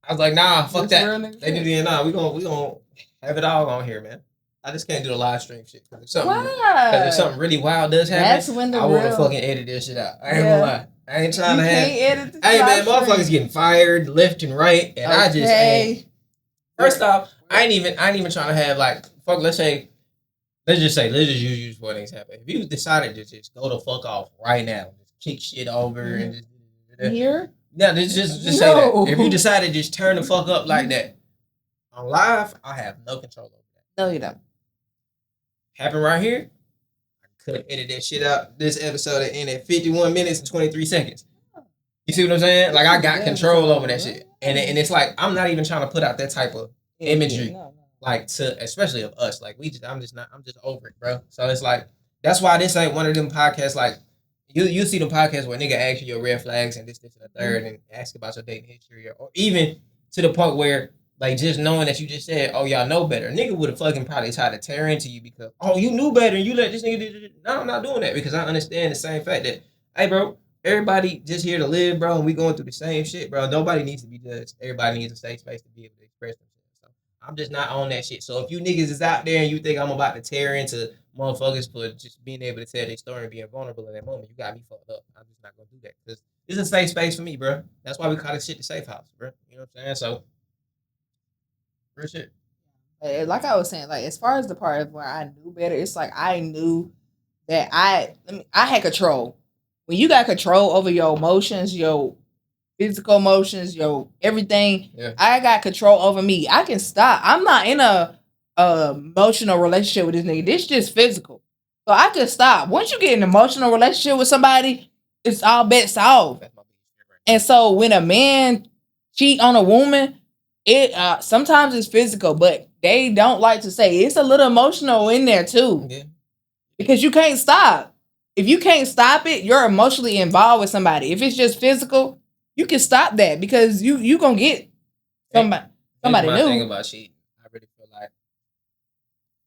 I was like, nah, fuck that. They did nah, we gonna have it all on here, man. I just can't do the live stream shit. If something really wild does happen, I want to fucking edit this shit out. I ain't gonna lie. I ain't trying to have. Hey man, motherfuckers getting fired left and right, and I just ain't. First off, I ain't even trying to have like fuck. Let's just use you for an example. If you decided to just go the fuck off right now, just kick shit over and just here. Yeah, just say that. If you decide to just turn the fuck up like that on live, I have no control over that. No, you don't. Happen right here. I could have edited that shit out. This episode ended at 51 minutes and 23 seconds. You see what I'm saying? Like I got control over that shit, and it's like I'm not even trying to put out that type of imagery, like to especially of us. Like I'm just over it, bro. So it's like that's why this ain't one of them podcasts like. You see the podcast where nigga ask you your red flags and this and the third and ask about your dating history or even to the point where like just knowing that you just said, oh y'all know better, nigga would have fucking probably tried to tear into you because you knew better and you let this nigga do. No, I'm not doing that because I understand the same fact that hey bro, everybody just here to live, bro, and we going through the same shit, bro. Nobody needs to be judged. Everybody needs a safe space to be able to express themselves. So I'm just not on that shit. So if you niggas is out there and you think I'm about to tear into motherfuckers for just being able to tell their story and being vulnerable in that moment, you got me fucked up. I'm just not gonna do that because it's a safe space for me, bro. That's why we call this shit the safe house, bro. You know what I'm saying? So, real shit. Like I was saying, like as far as the part where I knew better, it's like I knew that I had control. When you got control over your emotions, your physical emotions, your everything, I got control over me. I can stop. I'm not in a emotional relationship with this nigga. This just physical. So I could stop. Once you get an emotional relationship with somebody, it's all bets off. And so when a man cheat on a woman, it sometimes it's physical, but they don't like to say it's a little emotional in there too. Yeah. Because you can't stop. If you can't stop it, you're emotionally involved with somebody. If it's just physical, you can stop that because you gonna get somebody new. Thing about cheating, I really feel like,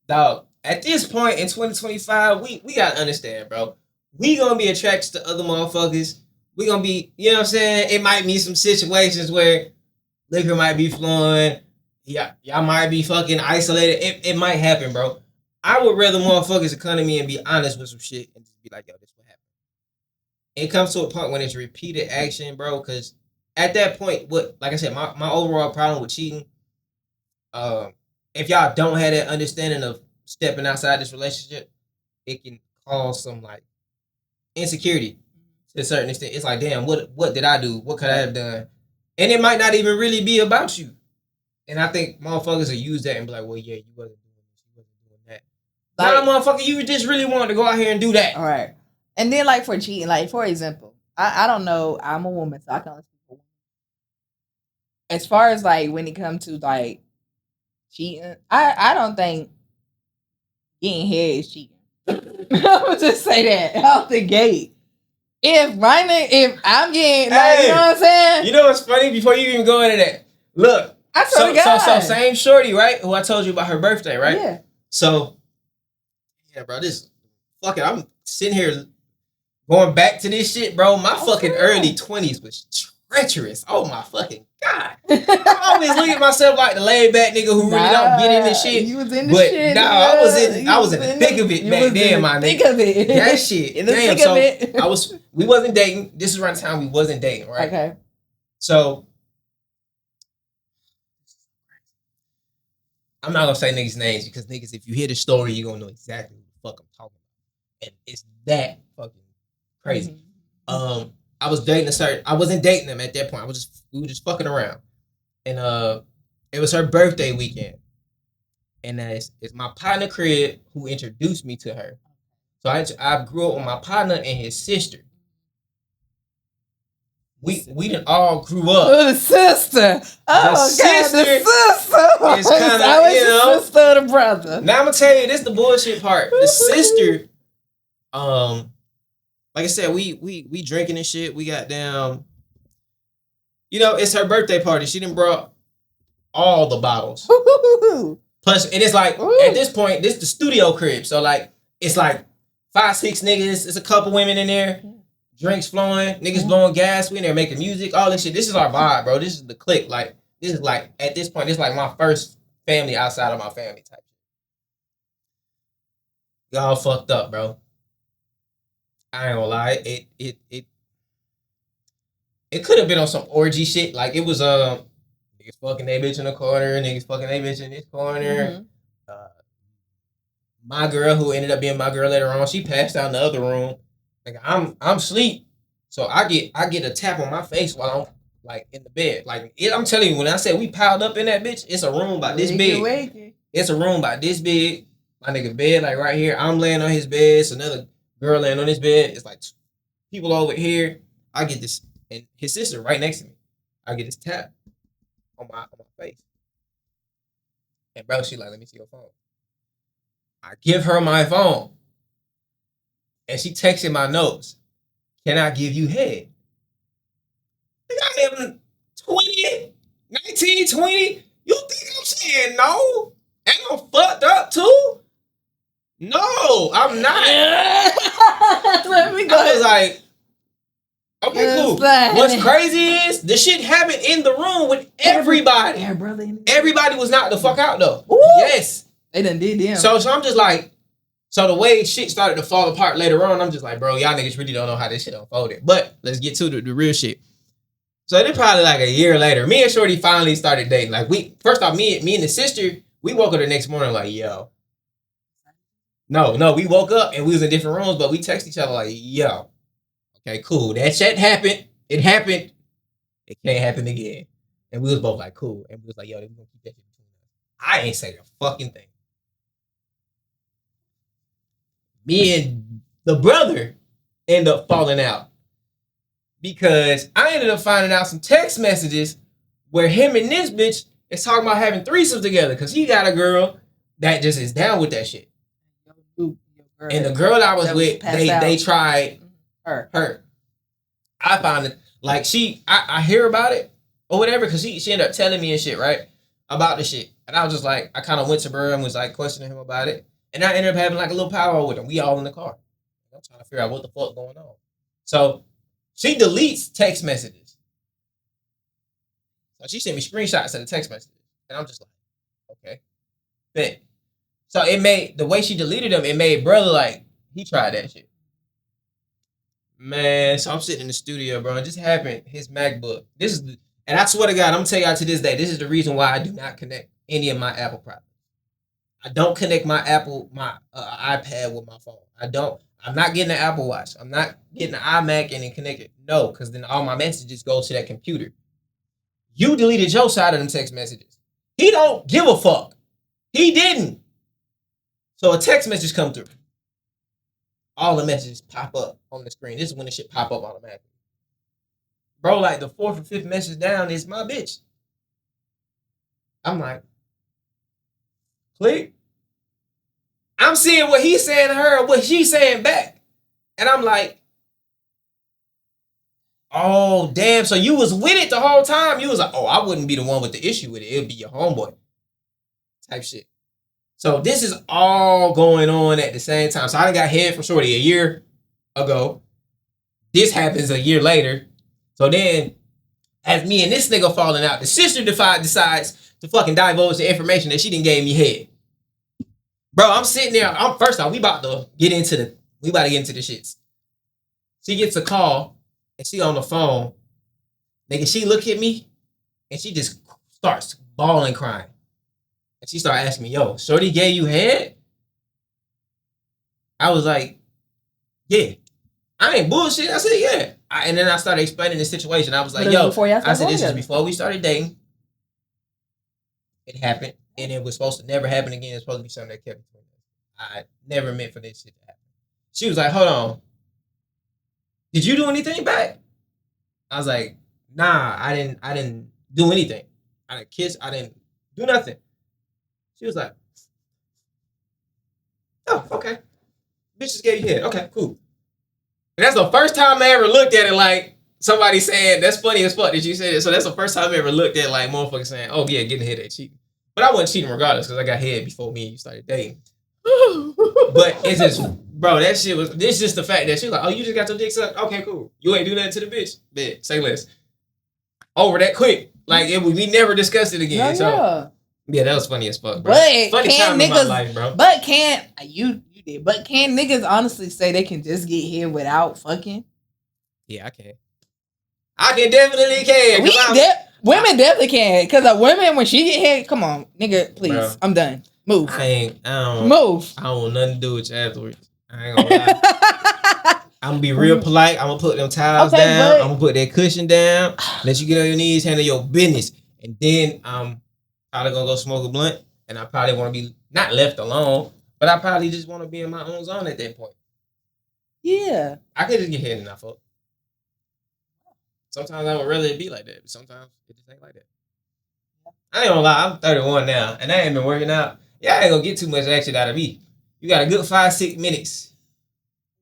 dog, at this point in 2025, we gotta understand, bro. We gonna be attracted to other motherfuckers. We gonna be, you know what I'm saying? It might be some situations where liquor might be flowing. Yeah, y'all might be fucking isolated. It might happen, bro. I would rather motherfuckers come to me and be honest with some shit and just be like, yo, this what happened. It comes to a point when it's repeated action, bro, because at that point, like I said, my overall problem with cheating, if y'all don't have that understanding of stepping outside this relationship, it can cause some like insecurity to a certain extent. It's like, damn, what did I do? What could I have done? And it might not even really be about you. And I think motherfuckers will use that and be like, well, yeah, you wasn't doing this, you wasn't doing that. Like, nah, motherfucker, you just really wanted to go out here and do that. All right. And then like for cheating, like for example, I don't know, I'm a woman, so I can only speak for women. As far as like when it comes to like cheating, I don't think getting head is cheating. I'm gonna just say that out the gate. If I'm getting like, you know what I'm saying? You know what's funny? Before you even go into that, look. So same shorty, right? Who I told you about her birthday, right? Yeah. So, yeah, bro, I'm sitting here going back to this shit, bro. My fucking early 20s was treacherous. Oh my fucking God. I always look at myself like the laid back nigga who really don't get in the shit. You was in the shit. Nah, I was in the thick of it back then, my nigga. Thick of it. That shit. In the thick of it. We wasn't dating. This is around the time we wasn't dating, right? Okay. So I'm not gonna say niggas' names because niggas, if you hear the story, you're gonna know exactly what the fuck I'm talking about. And it's that fucking crazy. Mm-hmm. I was dating I wasn't dating them at that point. We were just fucking around. And it was her birthday weekend. And it's my partner Crib who introduced me to her. So I grew up with my partner and his sister. We didn't all grew up. The sister. Oh, the sister is kind of, you know, the sister of the brother. Now I'm gonna tell you, this is the bullshit part. The sister, like I said, we drinking and shit. We got down. You know, it's her birthday party. She done brought all the bottles. Plus, and it's like at this point, this is the studio crib. So like, it's like 5, 6 niggas. There's a couple women in there. Drinks flowing, niggas blowing gas. We in there making music, all this shit. This is our vibe, bro. This is the clique. Like, this is like, at this point, this is like my first family outside of my family type. Y'all fucked up, bro. I ain't gonna lie. It could have been on some orgy shit. Like, it was niggas fucking that bitch in the corner, niggas fucking that bitch in this corner. My girl, who ended up being my girl later on, she passed out in the other room. Like I'm asleep, so I get a tap on my face while I'm like in the bed. Like I'm telling you, when I say we piled up in that bitch, it's a room about this big. It's a room about this big. My nigga bed like right here. I'm laying on his bed. It's another girl laying on his bed. It's like people over here. I get this, and his sister right next to me. I get this tap on my face, and bro, she like, let me see your phone. I give her my phone. And she texted my notes. Can I give you head? I am 20, 19, 20. You think I'm saying no? And I'm fucked up too? No, I'm not. Let me go. I was like, okay, cool. What's crazy is the shit happened in the room with everybody. Yeah, brother. Everybody was knocked the fuck out though. Ooh. Yes. They done did them. So I'm just like, so the way shit started to fall apart later on, I'm just like, bro, y'all niggas really don't know how this shit unfolded. But let's get to the real shit. So it probably like a year later, me and Shorty finally started dating. Like first off, me and the sister, we woke up the next morning like, yo. No, we woke up and we was in different rooms, but we text each other like, yo. Okay, cool. That shit happened. It happened. It can't happen again. And we was both like, cool. And we was like, yo, we're gonna keep that shit between us. I ain't saying a fucking thing. Me and the brother end up falling out because I ended up finding out some text messages where him and this bitch is talking about having threesomes together because he got a girl that just is down with that shit. And the girl I was with, they tried her. I found it like I hear about it or whatever because she ended up telling me and shit, right? About the shit. And I was just like, I kind of went to her and was like questioning him about it. And I ended up having like a little powwow with him. We all in the car. I'm trying to figure out what the fuck going on. So she deletes text messages. So she sent me screenshots of the text messages. And I'm just like, okay. Bet. So it made, the way she deleted them, it made brother like, he tried that shit. Man, so I'm sitting in the studio, bro. It just happened. His MacBook. And I swear to God, I'm going to tell y'all to this day, this is the reason why I do not connect any of my Apple products. I don't connect my iPad with my phone. I'm not getting an Apple Watch. I'm not getting an iMac and then connect it. No, because then all my messages go to that computer. You deleted your side of them text messages. He don't give a fuck. He didn't. So a text message come through. All the messages pop up on the screen. This is when the shit pop up automatically. Bro, like the 4th or 5th message down is my bitch. I'm like, click. I'm seeing what he's saying to her, what she's saying back. And I'm like, oh, damn. So you was with it the whole time. You was like, oh, I wouldn't be the one with the issue with it. It would be your homeboy. Type shit. So this is all going on at the same time. So I done got head from Shorty a year ago. This happens a year later. So then, as me and this nigga falling out, the sister decides to fucking divulge the information that she didn't gave me head. Bro, I'm sitting there. First off, we about to get into the shits. She gets a call and she on the phone. Nigga, she look at me and she just starts bawling, crying. And she started asking me, yo, Shorty gave you head? I was like, yeah. I ain't bullshit. I said, yeah. And then I started explaining the situation. I was like, But yo, before y'all I started said, going this is together. before we started dating. It happened, and it was supposed to never happen again. It's supposed to be something that kept between us. I never meant for this shit to happen. She was like, hold on. Did you do anything back? I was like, nah, I didn't do anything. I didn't kiss. I didn't do nothing. She was like, oh, okay. Bitch just gave you head. Okay, cool. And that's the first time I ever looked at it like somebody saying, that's funny as fuck that you said it. So that's the first time I ever looked at like motherfuckers saying, oh yeah, getting head ain't cheating. But I wasn't cheating regardless because I got head before me and you started dating. But it's just, bro, that shit was, this just the fact that she was like, oh, you just got your dick sucked? Okay, cool. You ain't do nothing to the bitch? Bet, say less. Over that quick. Like, we never discussed it again. So, yeah, that was funny as fuck, bro. But funny time in my life, bro. But you did. But can niggas honestly say they can just get here without fucking? Yeah, I can. I can definitely can. Women definitely can. Because a woman, when she get here, come on, nigga, please. Bro, I'm done. Move. I don't want nothing to do with you afterwards. I ain't gonna lie. I'm gonna be real polite. I'm gonna put them towels down. I'm gonna put that cushion down. Let you get on your knees, handle your business. And then I'm probably gonna go smoke a blunt. And I probably wanna be not left alone, but I probably just wanna be in my own zone at that point. Yeah. I could just get hit and not fuck. Sometimes I would rather be like that, but sometimes it just ain't like that. I ain't gonna lie, I'm 31 now, and I ain't been working out. Y'all ain't gonna get too much action out of me. You got a good 5-6 minutes.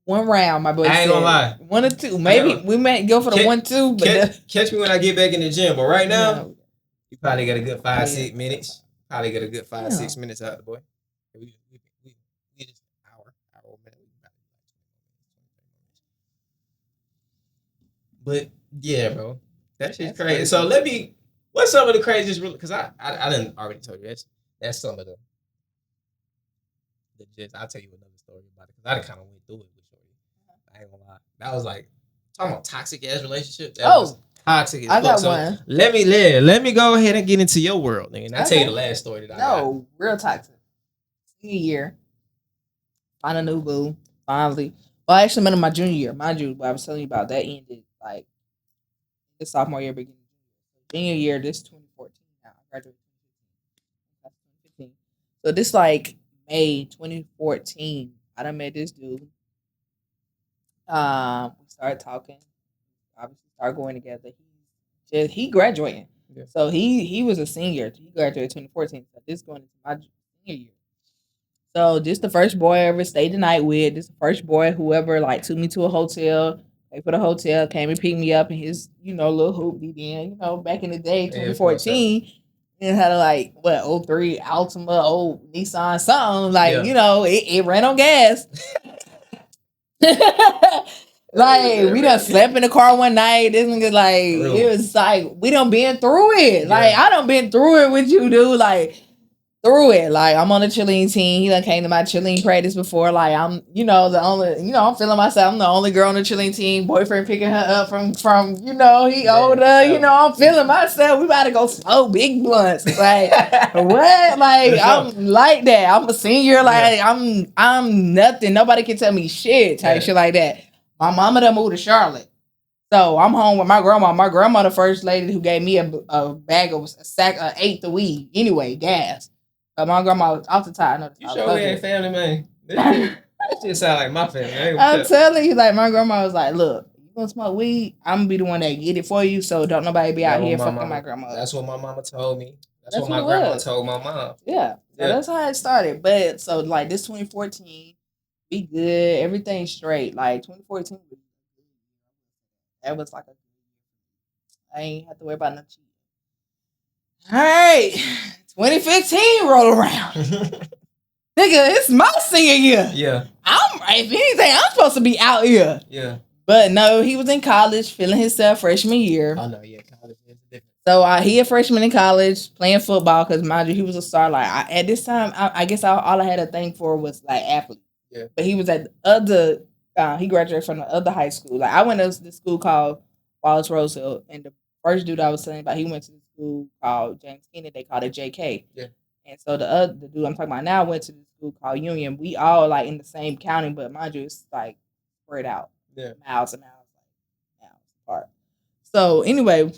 One round, my boy. I ain't gonna lie. 1 or 2. Maybe we might go for the 1-2, but catch me when I get back in the gym. But right now, you probably got a good 5-6 minutes. Probably got a good 5-6 minutes out of the boy. We just hour minute. But yeah, bro, that shit's crazy. So what's some of the craziest? Because I didn't already told you that's some of the gist. I'll tell you another story about it because I kind of went through it with Shorty. I ain't gonna lie. That was like talking about toxic ass relationship. That was toxic. I got one. Let me go ahead and get into your world, nigga. And I'll tell you the last story that I got. No, real toxic. Senior year, find a new boo. Finally, well, I actually met him my junior year. Mind you, what I was telling you about that ended like the sophomore year, beginning junior year. This 2014. Now I graduated 2015. So this like May 2014. I done met this dude. We started talking. Obviously, started going together. He graduating. Yeah. So he was a senior. He graduated 2014. So this going into my senior year. So this the first boy I ever stayed the night with. This the first boy whoever like took me to a hotel. Paid for the hotel, came and picked me up in his, little hoopty then, back in the day, 2014. And had a like 03 Altima, old Nissan, something like, it ran on gas. Like we done slept in the car one night. This nigga like it was like we done been through it. Like I done been through it with you, dude. Like through it. Like I'm on the cheerleading team. He done came to my cheerleading practice before. Like I'm, the only, I'm feeling myself. I'm the only girl on the cheerleading team. Boyfriend picking her up from he older. I'm feeling myself. We about to go smoke big blunts. Like what? Like I'm like that. I'm a senior. Like I'm nothing. Nobody can tell me shit. Type shit like that. My mama done moved to Charlotte. So I'm home with my grandma. My grandma, the first lady who gave me a bag of a sack of 8th of weed. Anyway, gas. But my grandma was off the top. You sure we ain't family, man? That just sound like my family. I'm telling you, like my grandma was like, "Look, you gonna smoke weed? I'm gonna be the one that get it for you. So don't nobody be out here fucking my grandma." That's what my mama told me. That's what my grandma told my mom. Yeah. So that's how it started. But so like this 2014, we good. Everything's straight. Like 2014. That was like I ain't have to worry about no cheating. All right, 2015 roll around. Nigga, it's my senior year. Yeah. If anything, I'm supposed to be out here. Yeah. But no, he was in college, feeling himself freshman year. Oh no, yeah, college is different. So he a freshman in college, playing football, because mind you, he was a star. Like at this time, I guess all I had a thing for was like athlete. Yeah. But he was at the other. He graduated from the other high school. Like I went to this school called Wallace Rosehill, and the first dude I was telling about, he went to the school called James Kennedy. They called it JK. Yeah. And so the dude I'm talking about now went to the school called Union. We all like in the same county, but mind you, it's like spread out. Yeah. Miles and miles. part. So anyway,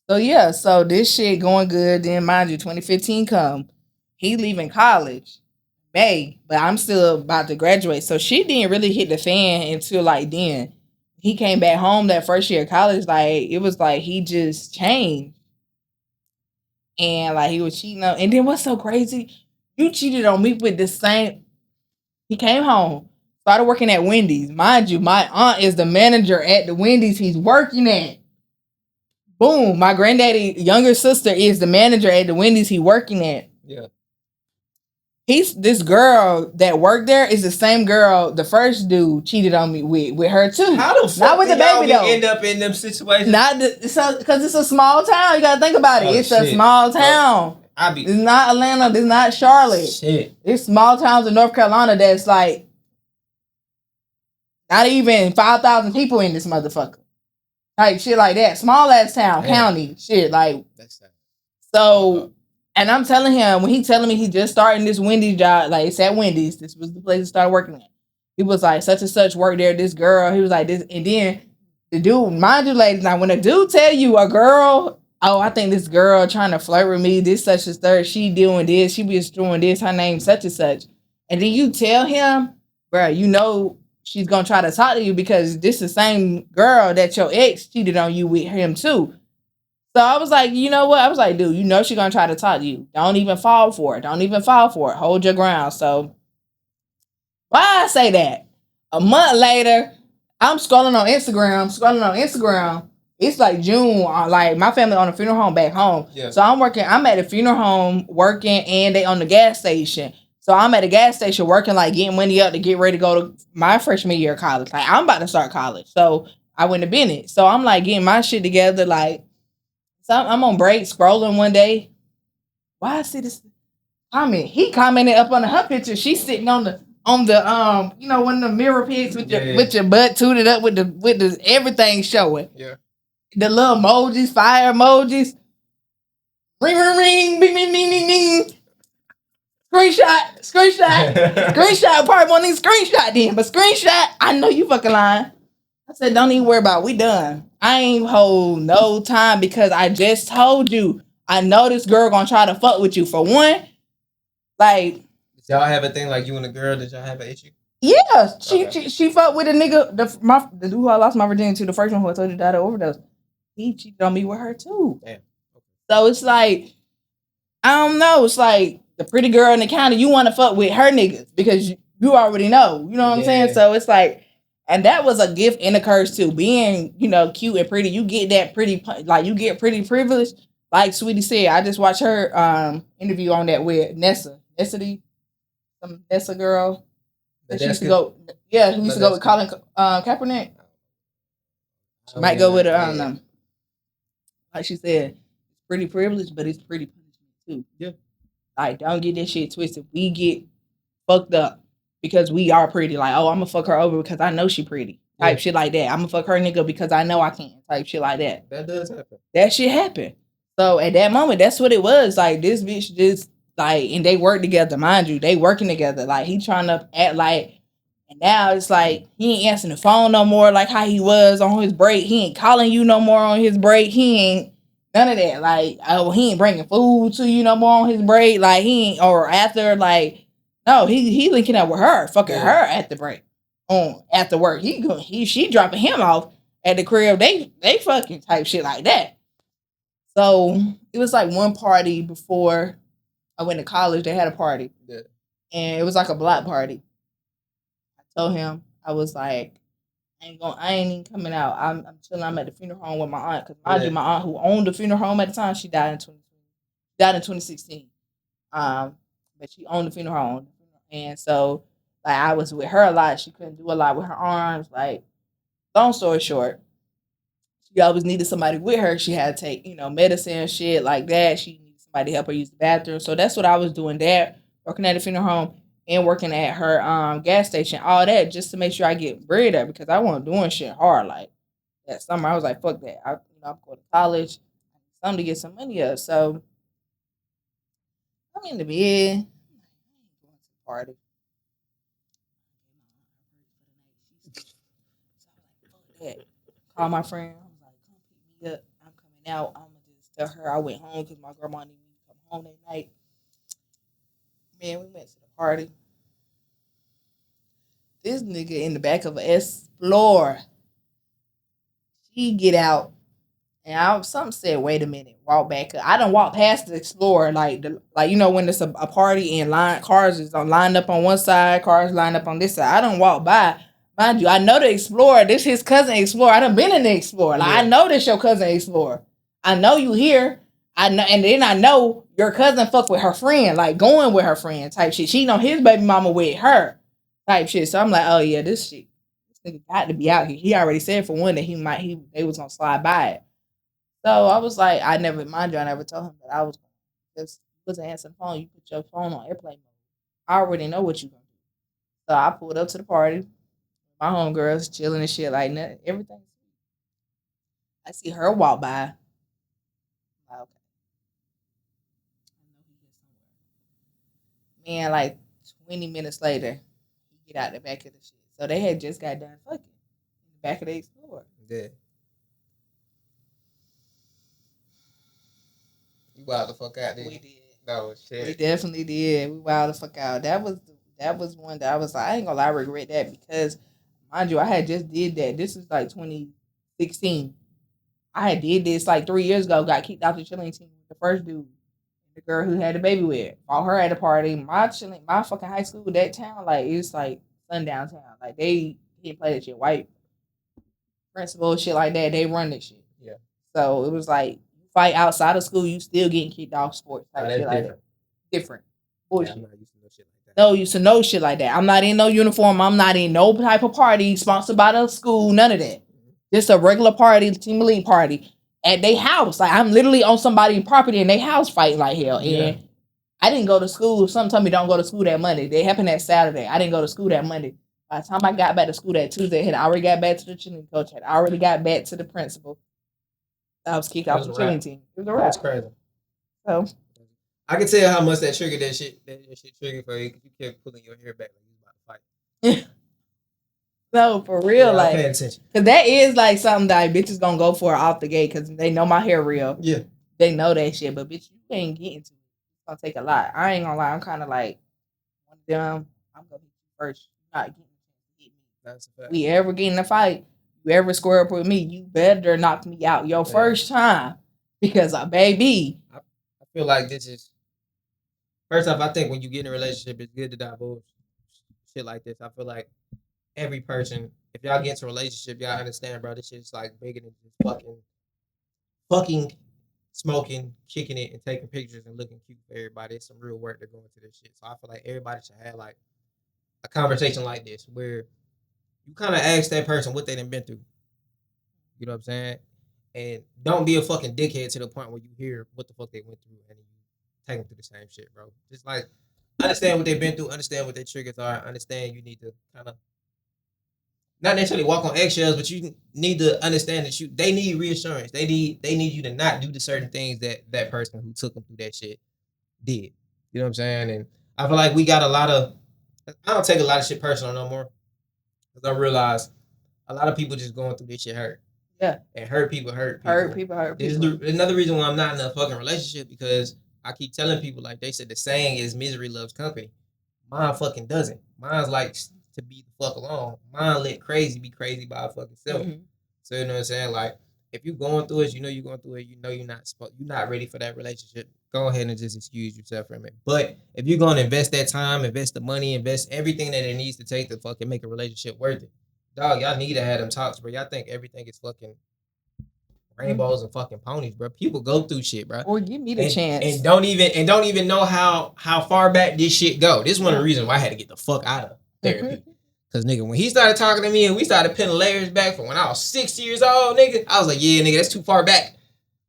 so this shit going good. Then mind you, 2015 come. He leaving college May, but I'm still about to graduate. So she didn't really hit the fan until like then. He came back home that first year of college. Like it was like he just changed. And like he was cheating on. And then what's so crazy? You cheated on me with the same. He came home, started working at Wendy's. Mind you, my aunt is the manager at the Wendy's he's working at. Boom. My granddaddy younger sister is the manager at the Wendy's he working at. Yeah. This girl that worked there is the same girl the first dude cheated on me with her too. How the fuck not with the baby though? End up in them situations? Not because it's a small town. You gotta think about it. It's a small town. It's not Atlanta. It's not Charlotte. Shit. It's small towns in North Carolina that's like not even 5,000 people in this motherfucker. Like shit like that. Small ass town, county, shit like. That's sad. So. And I'm telling him, when he telling me he just starting this Wendy's job, like it's at Wendy's. This was the place to start working at. He was like, such and such work there, this girl. He was like, this. And then the dude, mind you, ladies, now when a dude tell you a girl, oh, I think this girl trying to flirt with me, this such and third, she doing this, she be doing this, her name such and such. And then you tell him, bro, you know she's going to try to talk to you because this is the same girl that your ex cheated on you with him too. So I was like, you know what? I was like, dude, you know she's going to try to talk to you. Don't even fall for it. Don't even fall for it. Hold your ground. So why I say that? A month later, I'm scrolling on Instagram. It's like June. Like my family on a funeral home back home. Yeah. So I'm at a funeral home working and they on the gas station. So I'm at a gas station working, like getting money up to get ready to go to my freshman year of college. Like I'm about to start college. So I went to Bennett. So I'm like getting my shit together, like. So I'm on break scrolling one day. Why I see this comment? He commented up on her picture. She's sitting on the you know, one of the mirror pics with your butt tooted up with the everything showing. Yeah. The little emojis, fire emojis. Ring ring ring, bing bing bing bing bing. Screenshot. Probably won't need screenshot then, but screenshot. I know you fucking lying. I said, don't even worry about it. We done. I ain't hold no time because I just told you. I know this girl gonna try to fuck with you. For one, like. Did y'all have a thing like you and the girl? Did y'all have an issue? Yeah. She fucked with a nigga. The dude who I lost my virginity to, the first one who I told you died of overdose. He cheated on me with her too. Damn. Okay. So it's like, I don't know. It's like the pretty girl in the county, you want to fuck with her niggas because you already know. You know what I'm saying? So it's like. And that was a gift and a curse too. Being, you know, cute and pretty, you get that pretty, like you get pretty privileged. Like Sweetie said, I just watched her interview on that with Nessa, some Nessa girl. That she used to go, who used to go with Colin Kaepernick. She might go with her. I don't know. Like she said, it's pretty privileged, but it's pretty punishment too. Yeah. Like don't get that shit twisted. We get fucked up. Because we are pretty, like, oh, I'm gonna fuck her over because I know she pretty. Type shit like that. I'm gonna fuck her nigga because I know I can. Type shit like that. That does happen. That shit happened. So at that moment, that's what it was. Like this bitch just like, and they work together, mind you, they working together. Like he trying to act like, and now it's like he ain't answering the phone no more like how he was on his break. He ain't calling you no more on his break. He ain't none of that. Like, oh, he ain't bringing food to you no more on his break. Like he ain't, or after like. No, he linking up with her, fucking her at the break, after work. She dropping him off at the crib. They fucking type shit like that. So it was like one party before I went to college. They had a party, and it was like a block party. I told him I was like, I ain't even coming out. I'm chilling. I'm at the funeral home with my aunt because mind you, my aunt who owned the funeral home at the time, she died in 2016. But she owned the funeral home. And so, like, I was with her a lot. She couldn't do a lot with her arms. Like, long story short, she always needed somebody with her. She had to take, you know, medicine and shit like that. She needed somebody to help her use the bathroom. So that's what I was doing there, working at the funeral home and working at her gas station, all that, just to make sure I get bread up because I wasn't doing shit hard. Like, that summer, I was like, fuck that. I'm going to college. I need something to get some money up. So, I'm in the bed. Party. called my friend. I was like, come pick me up. I'm coming out. I'm going to just tell her I went home because my grandma needed me to come home that night. Man, we went to the party. This nigga in the back of an Explorer. She get out. And something said, wait a minute, walk back up. I done walked past the Explorer, like you know when it's a party and cars is lined up on one side, cars lined up on this side. I done walked by. Mind you, I know the Explorer. This his cousin Explorer. I done been in the Explorer. Like, yeah. I know this your cousin Explorer. I know you here. I know, and then I know your cousin fuck with her friend, like going with her friend type shit. She know his baby mama with her type shit. So I'm like, oh yeah, this nigga got to be out here. He already said for one that they was gonna slide by it. So I was like, I never told him that I was going to. Because you wasn't answering the phone, you put your phone on airplane mode. I already know what you're going to do. So I pulled up to the party. My homegirls chilling and shit like that. Everything's sweet. I see her walk by. I'm like, okay. I know he here somewhere. Man, like 20 minutes later, he get out the back of the shit. So they had just got done fucking in the back of the Explorer. Yeah. You wild the fuck out there. We did. No shit. We definitely did. We wild the fuck out. That was one that I was like, I ain't gonna lie, I regret that because, mind you, I had just did that. This is like 2016. I had did this like 3 years ago. Got kicked off the chilling team with the first dude, the girl who had the baby with. Fought her at a party. My fucking high school, that town, like it's like sundown town. Like they didn't play that shit. White principal shit like that. They run this shit. Yeah. So it was like. Fight outside of school, you still getting kicked off sports. Type shit like that. Different. Bullshit. Yeah, I'm not used to no shit like that. No, used to no shit like that. I'm not in no uniform. I'm not in no type of party sponsored by the school. None of that. Just a regular party, team elite party at their house. Like I'm literally on somebody's property in their house fighting like hell. Yeah. And I didn't go to school. Some told me don't go to school that Monday. They happened that Saturday. I didn't go to school that Monday. By the time I got back to school that Tuesday, I had already got back to the cheerleading coach. Had already got back to the principal. I was kicked off the cheerleading team. It was a wrap. That's crazy. So I can tell how much that triggered that shit triggered for you because you kept pulling your hair back like you was about to fight. No, for real, yeah, like pay attention. Cause that is like something that bitches gonna go for off the gate because they know my hair real. Yeah. They know that shit, but bitch, you ain't getting to it. It's gonna take a lot. I ain't gonna lie, I'm kinda like one of them, I'm gonna hit you first. You're not getting to hit me. That's a fact. We ever get in a fight. You ever square up with me, you better knock me out your first time because baby. I feel like this is first off. I think when you get in a relationship, it's good to divulge shit like this. I feel like every person, if y'all get into a relationship, y'all understand, bro. This shit's like bigger than just fucking, smoking, kicking it, and taking pictures and looking cute for everybody. It's some real work to go into this shit. So I feel like everybody should have like a conversation like this where. You kind of ask that person what they done been through. You know what I'm saying? And don't be a fucking dickhead to the point where you hear what the fuck they went through and you take them through the same shit, bro. Just like understand what they've been through, understand what their triggers are, understand you need to kind of not necessarily walk on eggshells, but you need to understand that they need reassurance. They need you to not do the certain things that person who took them through that shit did. You know what I'm saying? And I feel like we got I don't take a lot of shit personal no more. Because I realize a lot of people just going through this shit hurt. Yeah. And hurt people hurt people. Hurt people. This is another reason why I'm not in a fucking relationship because I keep telling people, like they said, the saying is misery loves company. Mine fucking doesn't. Mine's like to be the fuck alone. Mine let crazy be crazy by a fucking self. Mm-hmm. So you know what I'm saying? Like if you're going through it, you know you're going through it. You know you're not ready for that relationship. Go ahead and just excuse yourself from it. But if you're going to invest that time, invest the money, invest everything that it needs to take to fucking make a relationship worth it, dog, y'all need to have them talks, bro. Y'all think everything is fucking rainbows and fucking ponies, bro. People go through shit, bro. Or give me the chance. And don't even know how far back this shit go. This is one of the reasons why I had to get the fuck out of therapy. Cause nigga, when he started talking to me and we started pinning layers back from when I was 6 years old, nigga, I was like, yeah, nigga, that's too far back.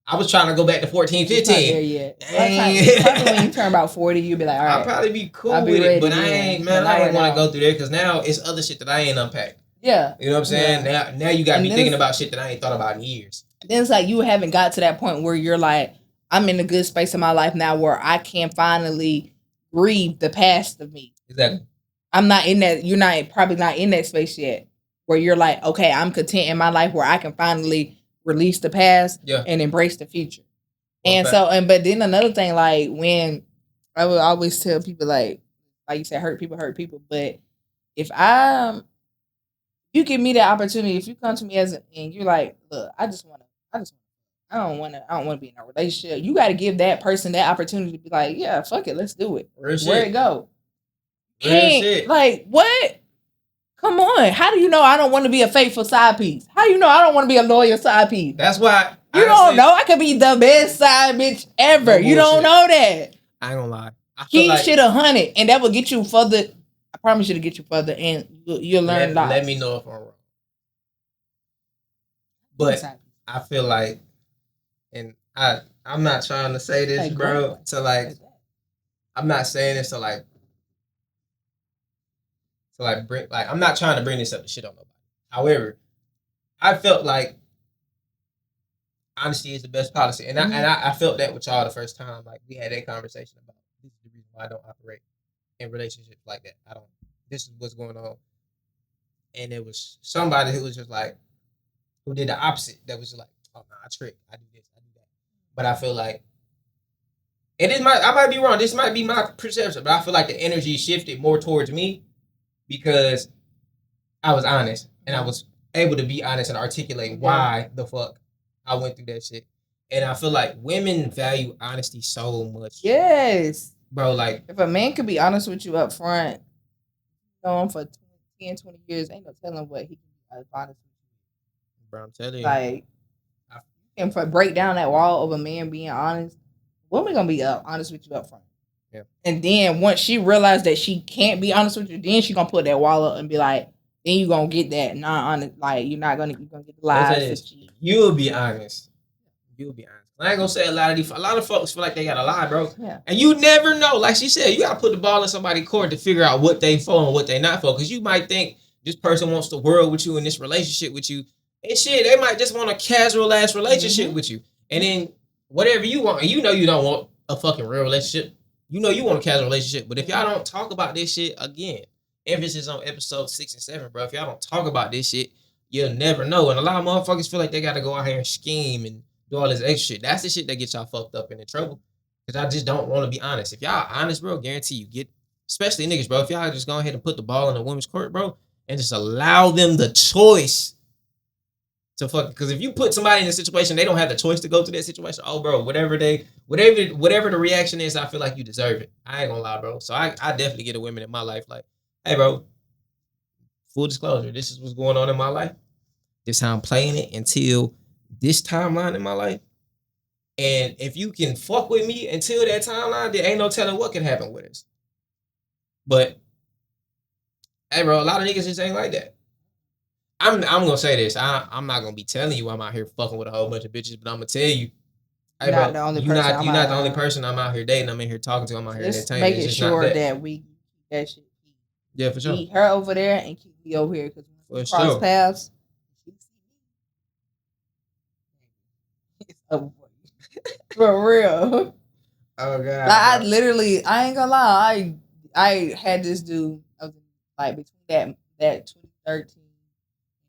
I was trying to go back to 14, 15. There yet. Probably when you turn about 40, you'll be like, all right. I'll probably be cool with it, but I ain't want to go through there because now it's other shit that I ain't unpacked. Yeah. You know what I'm saying? Yeah. Now you got me thinking about shit that I ain't thought about in years. Then it's like you haven't got to that point where you're like, I'm in a good space in my life now where I can finally grieve the past of me. Exactly. I'm not in that. You're probably not in that space yet. where you're like, okay, I'm content in my life where I can finally release the past and embrace the future. And but then another thing, like when I would always tell people like you said, hurt people. But if you give me the opportunity, if you come to me and you're like, look, I don't want to be in a relationship. You got to give that person that opportunity to be like, yeah, fuck it, let's do it. Where it go? Can't, like, what? Come on. How do you know I don't want to be a faithful side piece? How do you know I don't want to be a loyal side piece? That's why you don't know. I could be the best side bitch ever. You don't know that. I ain't gonna lie. Keep shit 100, and that will get you further. I promise you to get you further, and you'll learn a lot. Let me know if I'm wrong. But I feel like, and I'm not trying to say this, bro, to like, I'm not saying this to like bring, like, I'm not trying to bring this up to shit on nobody. However, I felt like honesty is the best policy, and I felt that with y'all the first time. Like, we had that conversation about this is the reason why I don't operate in relationships like that. This is what's going on. And it was somebody who was just like, who did the opposite. That was just like, oh no, I trick, I do this, I do that. But I feel like, and I might be wrong. This might be my perception, but I feel like the energy shifted more towards me because I was honest and I was able to be honest and articulate why the fuck I went through that shit. And I feel like women value honesty so much. Yes. Bro, like, if a man could be honest with you up front, known for 10, 20 years, ain't no telling what he can be honest with you. Bro, I'm telling you. Like, and for break down that wall of a man being honest, woman gonna be honest with you up front. Yeah. And then once she realized that she can't be honest with you, then she gonna put that wall up and be like, then you gonna get that non-honest, like you're gonna get the lies. You'll be honest. You'll be honest. I ain't gonna say a lot of folks feel like they gotta lie, bro. Yeah. And you never know. Like she said, you gotta put the ball in somebody's court to figure out what they for and what they not for. Because you might think this person wants the world with you in this relationship with you. And shit, they might just want a casual ass relationship with you. And then whatever you want, and you know you don't want a fucking real relationship. You know you want a casual relationship. But if y'all don't talk about this shit, again, emphasis on episode 6 and 7, bro. If y'all don't talk about this shit, you'll never know. And a lot of motherfuckers feel like they gotta go out here and scheme and do all this extra shit. That's the shit that gets y'all fucked up and in trouble. Because I just don't want to be honest. If y'all honest, bro, guarantee you get, especially niggas, bro, if y'all just go ahead and put the ball in a woman's court, bro, and just allow them the choice to fuck. Because if you put somebody in a situation, they don't have the choice to go through that situation. Oh, bro, whatever the reaction is, I feel like you deserve it. I ain't gonna lie, bro. So I definitely get a women in my life like, hey, bro, full disclosure, this is what's going on in my life. This is how I'm playing it until this timeline in my life. And if you can fuck with me until that timeline, there ain't no telling what can happen with us. But hey, bro, a lot of niggas just ain't like that. I'm gonna say this. I'm not gonna be telling you I'm out here fucking with a whole bunch of bitches, but I'm gonna tell you, hey, bro, you're not the only person I'm out here dating. I'm in here talking to. I'm out here entertaining. Making sure that we keep that shit. Yeah, for sure. Keep her over there and keep me over here because when we cross paths. For real. Oh god. Like, I ain't gonna lie. I had this dude. I was like between that 2013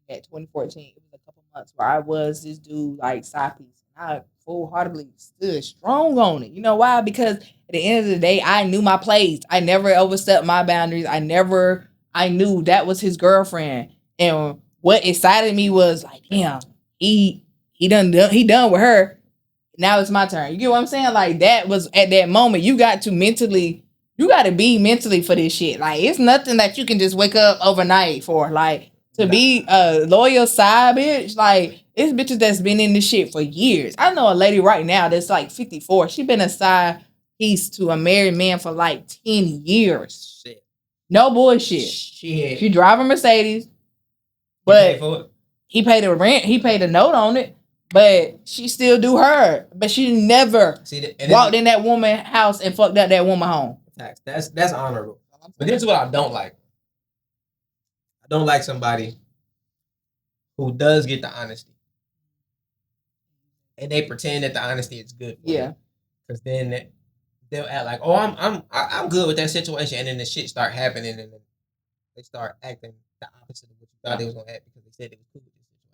and that 2014. It was a couple months where I was this dude like side piece. I full-heartedly stood strong on it. You know why? Because at the end of the day, I knew my place. I never overstepped my boundaries. I knew that was his girlfriend. And what excited me was like, damn, he done with her. Now it's my turn. You get what I'm saying? Like, that was at that moment. You got to be mentally for this shit. Like, it's nothing that you can just wake up overnight for. Like, to be a loyal side bitch, like, it's bitches that's been in this shit for years. I know a lady right now that's like 54. She been a side piece to a married man for like 10 years. Shit. No bullshit. Shit. She drive a Mercedes, but he paid the rent. He paid a note on it. But she still do her. But she never walked in that woman's house and fucked up that woman home. That's honorable. But this is what I don't like. I don't like somebody who does get the honesty. And they pretend that the honesty is good for them. Because then they'll act like, oh, I'm good with that situation. And then the shit start happening and then they start acting the opposite of what you thought they was gonna act because they said they was cool with this situation.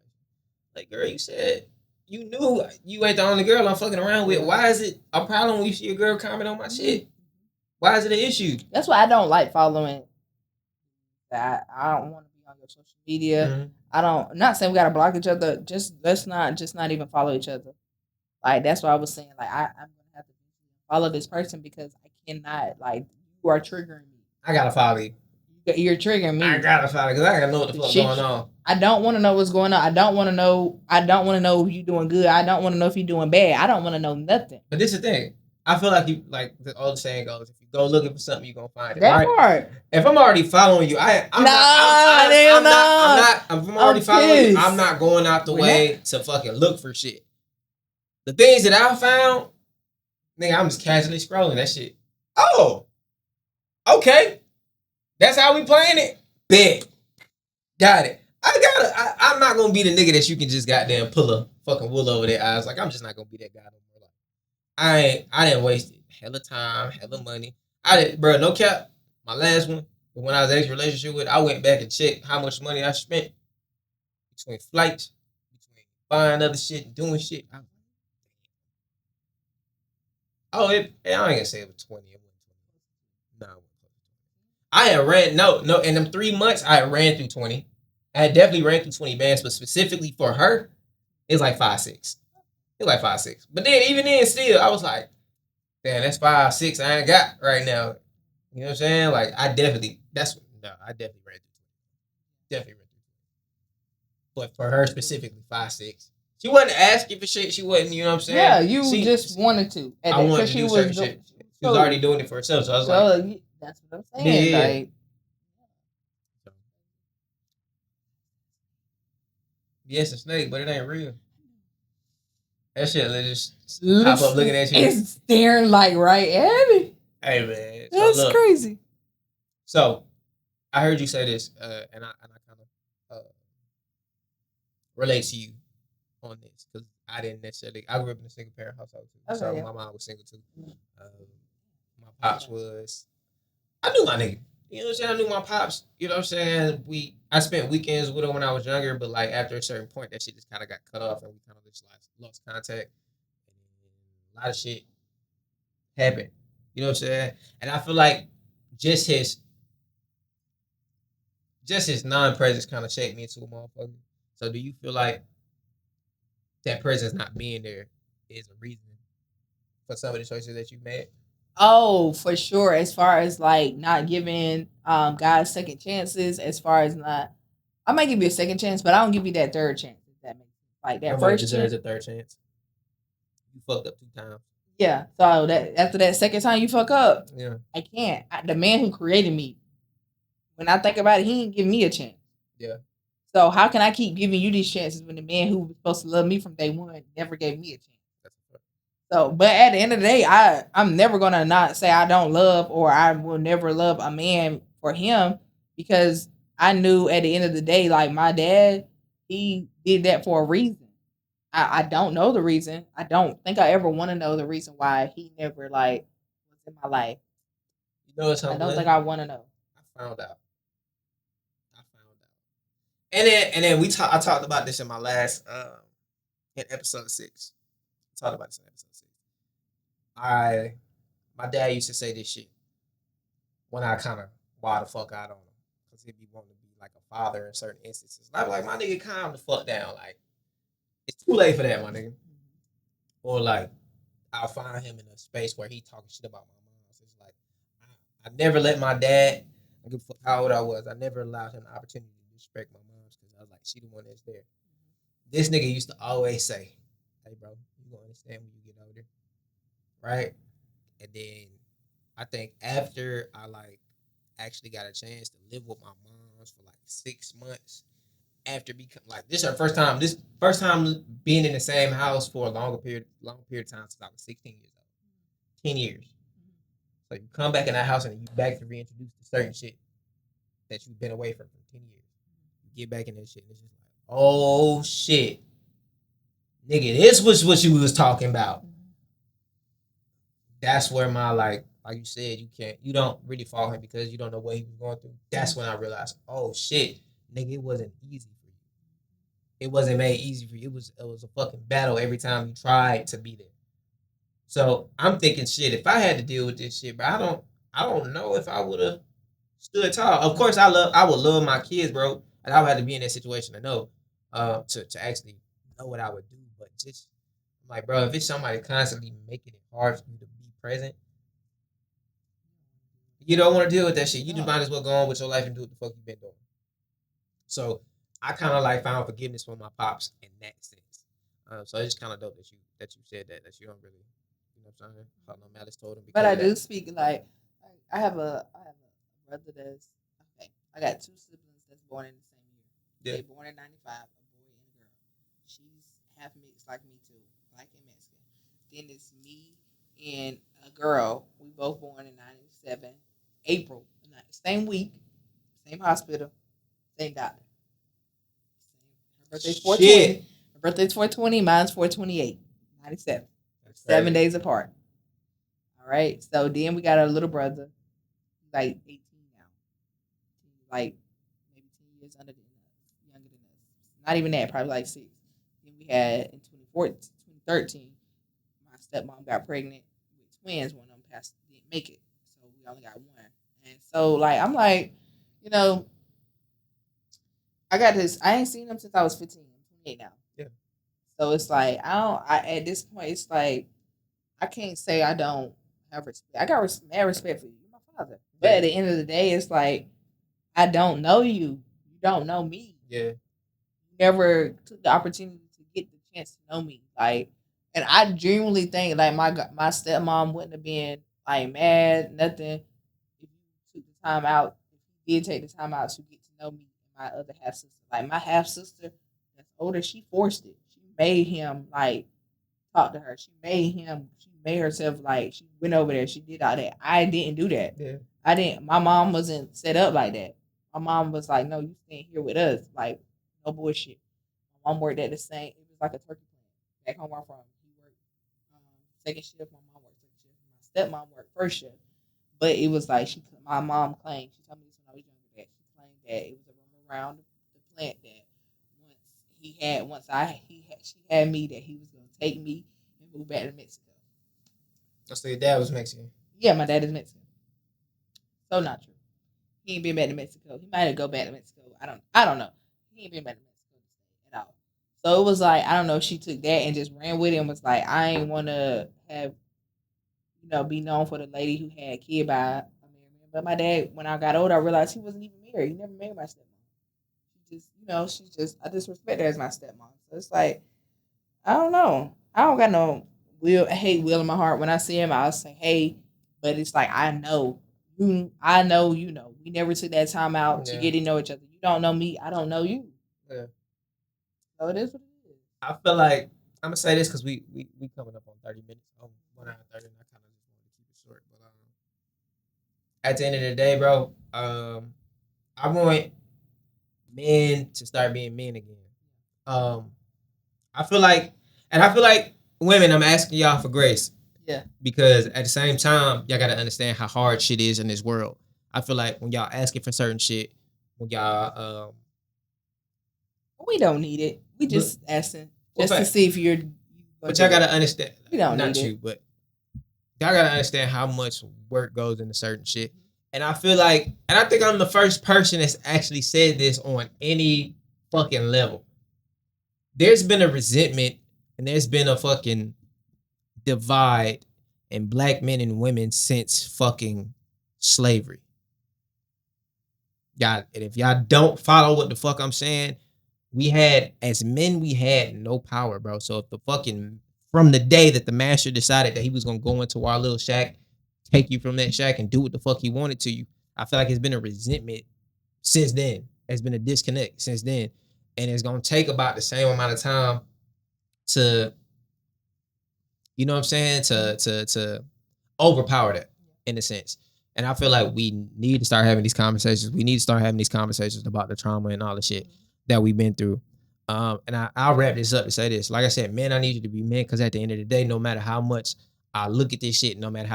Like, girl, you said you knew you ain't the only girl I'm fucking around with. Why is it a problem when you see a girl comment on my shit? Why is it an issue? That's why I don't like following. That I don't want to be on your social media. Mm-hmm. I'm not saying we gotta block each other. Let's not even follow each other. Like that's what I was saying. Like I'm gonna have to follow this person because I cannot. Like you are triggering me. I gotta follow you. You're triggering me. I gotta follow because I gotta know what the fuck going on. I don't want to know what's going on. I don't want to know if you're doing good. I don't want to know if you're doing bad. I don't want to know nothing. But this is the thing. I feel like you like the old saying goes: if you go looking for something, you're gonna find it. That right? part. If I'm already following you, I'm already following you. I'm not going out the way to fucking look for shit. The things that I found, nigga, I'm just casually scrolling that shit. Oh, okay. That's how we playing it. Bet. Got it. I'm not gonna be the nigga that you can just goddamn pull a fucking wool over their eyes. Like I'm just not gonna be that guy no more. Like, I didn't waste it. Hella time, hella money. Bro, no cap. My last one, when I was in a relationship with, I went back and checked how much money I spent between flights, between buying other shit and doing shit. I ain't gonna say it was 20. It wasn't 20. No. I had ran in them 3 months I had ran through 20. I had definitely ran through 20 bands, but specifically for her, it's like 5-6. It's like 5-6. But then even then still, I was like, damn, that's 5-6 I ain't got right now. You know what I'm saying? Like I definitely ran through 20. Definitely ran through 20. But for her specifically, 5-6. She wasn't asking for shit. She wasn't, you know what I'm saying? Yeah, you just wanted to. I wanted to do certain shit. She was already doing it for herself, so I was like, that's what I'm saying. Yeah. Like, it's a snake, but it ain't real. That shit just pop up looking at you. It's staring like right at me. Hey man, that's crazy. So I heard you say this, and I kind of relate to you on this because I didn't necessarily. I grew up in a single parent household too, okay, so my mom was single too. My pops was. I knew my nigga. You know what I'm saying? I knew my pops. You know what I'm saying? I spent weekends with him when I was younger, but like after a certain point, that shit just kind of got cut off, and we kind of just lost contact. And a lot of shit happened. You know what I'm saying? And I feel like just his non-presence kind of shaped me into a motherfucker. So do you feel like that presence not being there is a reason for some of the choices that you made? Oh, for sure. As far as like not giving guys second chances, as far as not, I might give you a second chance, but I don't give you that third chance. If that makes sense. Like that Nobody first deserves chance. a third chance. You fucked up 2 times. Yeah. So that after that second time you fuck up, yeah, I can't. The man who created me, when I think about it, he didn't give me a chance. Yeah. So how can I keep giving you these chances when the man who was supposed to love me from day one never gave me a chance? So, but at the end of the day, I'm never gonna not say I don't love or I will never love a man for him because I knew at the end of the day, like my dad, he did that for a reason. I don't know the reason. I don't think I ever want to know the reason why he never like was in my life. You know what's something? I don't think I want to know. I found out. And then I talked about this in my last in episode 6. I talked about this in episode 6. My dad used to say this shit when I kind of wild the fuck out on him because he'd be wanting to be like a father in certain instances. And I'm like, my nigga, calm the fuck down. Like, it's too late for that, my nigga. Or like, I'll find him in a space where he talking shit about my mom. So it's like, I never let my dad. I give a fuck how old I was. I never allowed him the opportunity to disrespect my mom because I was like, she the one that's there. This nigga used to always say, hey, bro, you gonna understand when you get older. Right? And then I think after I like actually got a chance to live with my moms for like 6 months, after like this is her first time being in the same house for a long period of time since I was 16 years old. 10 years. So you come back in that house and you back to reintroduce to certain shit that you've been away from for 10 years. You get back in that shit and it's just like, oh shit. Nigga, this was what you was talking about. That's where my like you said, you don't really follow him because you don't know what he was going through. That's when I realized, oh shit, nigga, it wasn't easy for you. It wasn't made easy for you. It was a fucking battle every time you tried to be there. So I'm thinking, shit, if I had to deal with this shit, but I don't know if I would have stood tall. Of course, I would love my kids, bro, and I would have to be in that situation to know, to actually know what I would do. But just like, bro, if it's somebody constantly making it hard for you to be present, you don't want to deal with that shit. You just might as well go on with your life and do what the fuck you been doing. So I kind of like found forgiveness from my pops in that sense. So it's just kind of dope that you said that you don't really, you know what I'm saying? How no malice told him. But I do speak like I have a brother that's okay. I got two siblings that's born in the same year. Yeah. They born in '95, a boy and a girl. She's half mixed like me too, black and Mexican. Then it's me and a girl. We both born in '97, April, same week, same hospital, same doctor. Her birthday's 420. Her birthday's 420. Mine's 428. 97. 7 days apart. All right. So then we got our little brother, like 18 now, like maybe 10 years younger than us. Not even that, probably like 6. Then we had in 2013, my stepmom got pregnant with twins. One of them didn't make it, so we only got one. And so like I'm like, you know, I got this. I ain't seen them since I was 15. I'm 28 now. Yeah. So it's like at this point it's like I can't say I don't have respect. I got mad respect for you. You're my father. But at the end of the day, it's like I don't know you. You don't know me. Yeah. You never took the opportunity to get the chance to know me. Like, and I genuinely think like my stepmom wouldn't have been like mad, nothing, if you took the time out. If you did take the time out to get to know me and my other half sister. Like my half sister that's older, she forced it. She made him like talk to her. She made herself like she went over there. She did all that. I didn't do that. Yeah. I didn't. My mom wasn't set up like that. My mom was like, "No, you staying here with us." Like, no bullshit. My mom worked at the same. It was like a turkey plant back home where I'm from. He worked second shift. My mom worked second shift. My stepmom worked first shift. But it was like my mom claimed. She told me this when I was younger. That she claimed that it was a rumor around the plant that she had me that he was gonna take me and move back to Mexico. So your dad was Mexican? Yeah, my dad is Mexican. So not true. He ain't been back to Mexico. He might have go back to Mexico. I don't know. He ain't been back to Mexico at all. So it was like, I don't know, she took that and just ran with it and was like, I ain't wanna have, be known for the lady who had a kid by a married man. But my dad, when I got older, I realized he wasn't even married. He never married my stepmom. I just respect her as my stepmom. So it's like, I don't know. I don't got no hate will in my heart. When I see him, I'll say, hey, but it's like, I know. You know. We never took that time out to get to know each other. You don't know me. I don't know you. Yeah. So it is what it is. I feel like, I'm going to say this because we coming up on 30 minutes. 1 hour 30, and I kind of just wanted to keep it short. But at the end of the day, bro, I want men to start being men again. I feel like women, I'm asking y'all for grace. Yeah. Because at the same time, y'all gotta understand how hard shit is in this world. I feel like when y'all asking for certain shit, when y'all we don't need it. We just asking to see if you're. But y'all gotta understand. We don't not need you, it. But y'all gotta understand how much work goes into certain shit. And I feel like, and I think I'm the first person that's actually said this on any fucking level. There's been a resentment and there's been a fucking divide in black men and women since fucking slavery. Y'all, and if y'all don't follow what the fuck I'm saying, as men, we had no power, bro. So if from the day that the master decided that he was gonna go into our little shack, take you from that shack and do what the fuck he wanted to you, I feel like it's been a resentment since then. There's been a disconnect since then. And it's gonna take about the same amount of time to, you know what I'm saying, to overpower that in a sense. And I feel like we need to start having these conversations. We need to start having these conversations about the trauma and all the shit that we've been through. And I'll wrap this up to say this. Like I said, men, I need you to be men, because at the end of the day, no matter how much I look at this shit, no matter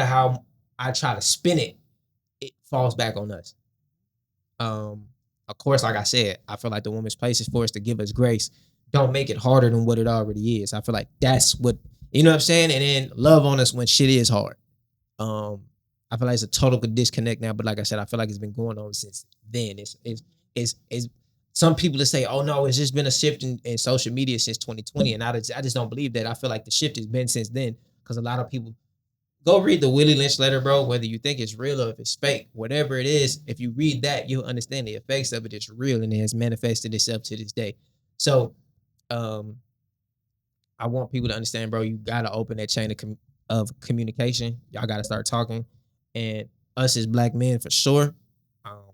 how I try to spin it, it falls back on us. of course, like I said, I feel like the woman's place is for us to give us grace. Don't make it harder than what it already is. I feel like that's what, you know what I'm saying? And then love on us when shit is hard. I feel like it's a total disconnect now, but like I said, I feel like it's been going on since then. It's some people that say, oh no, it's just been a shift in social media since 2020. And I just don't believe that. I feel like the shift has been since then, because a lot of people go read the Willie Lynch letter, bro, whether you think it's real or if it's fake, whatever it is, if you read that, you'll understand the effects of it. It's real and it has manifested itself to this day. So I want people to understand, bro, you got to open that chain of communication. Y'all got to start talking. And us as black men, for sure,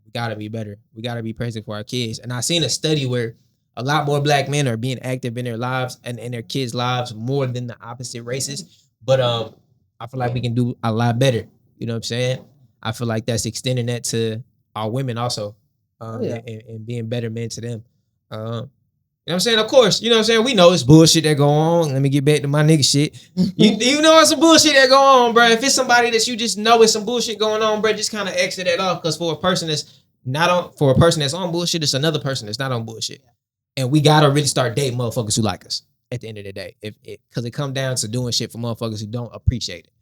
we got to be better. We got to be present for our kids. And I seen a study where a lot more black men are being active in their lives and in their kids' lives more than the opposite races. But I feel like we can do a lot better. You know what I'm saying? I feel like that's extending that to our women also, and being better men to them. You know what I'm saying? Of course, you know what I'm saying? We know it's bullshit that go on. Let me get back to my nigga shit. You know it's some bullshit that go on, bro. If it's somebody that you just know it's some bullshit going on, bro, just kind of exit that off. Because for a person that's on bullshit, it's another person that's not on bullshit. And we gotta really start dating motherfuckers who like us at the end of the day. Because it come down to doing shit for motherfuckers who don't appreciate it.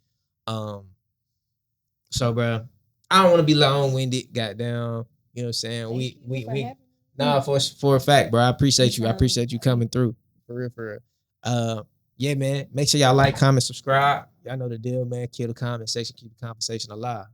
So, bro, I don't want to be long-winded. Goddamn, you know what I'm saying? We Nah, for a fact, bro. I appreciate you. I appreciate you coming through. For real. Yeah, man. Make sure y'all like, comment, subscribe. Y'all know the deal, man. Kill the comment section. Keep the conversation alive.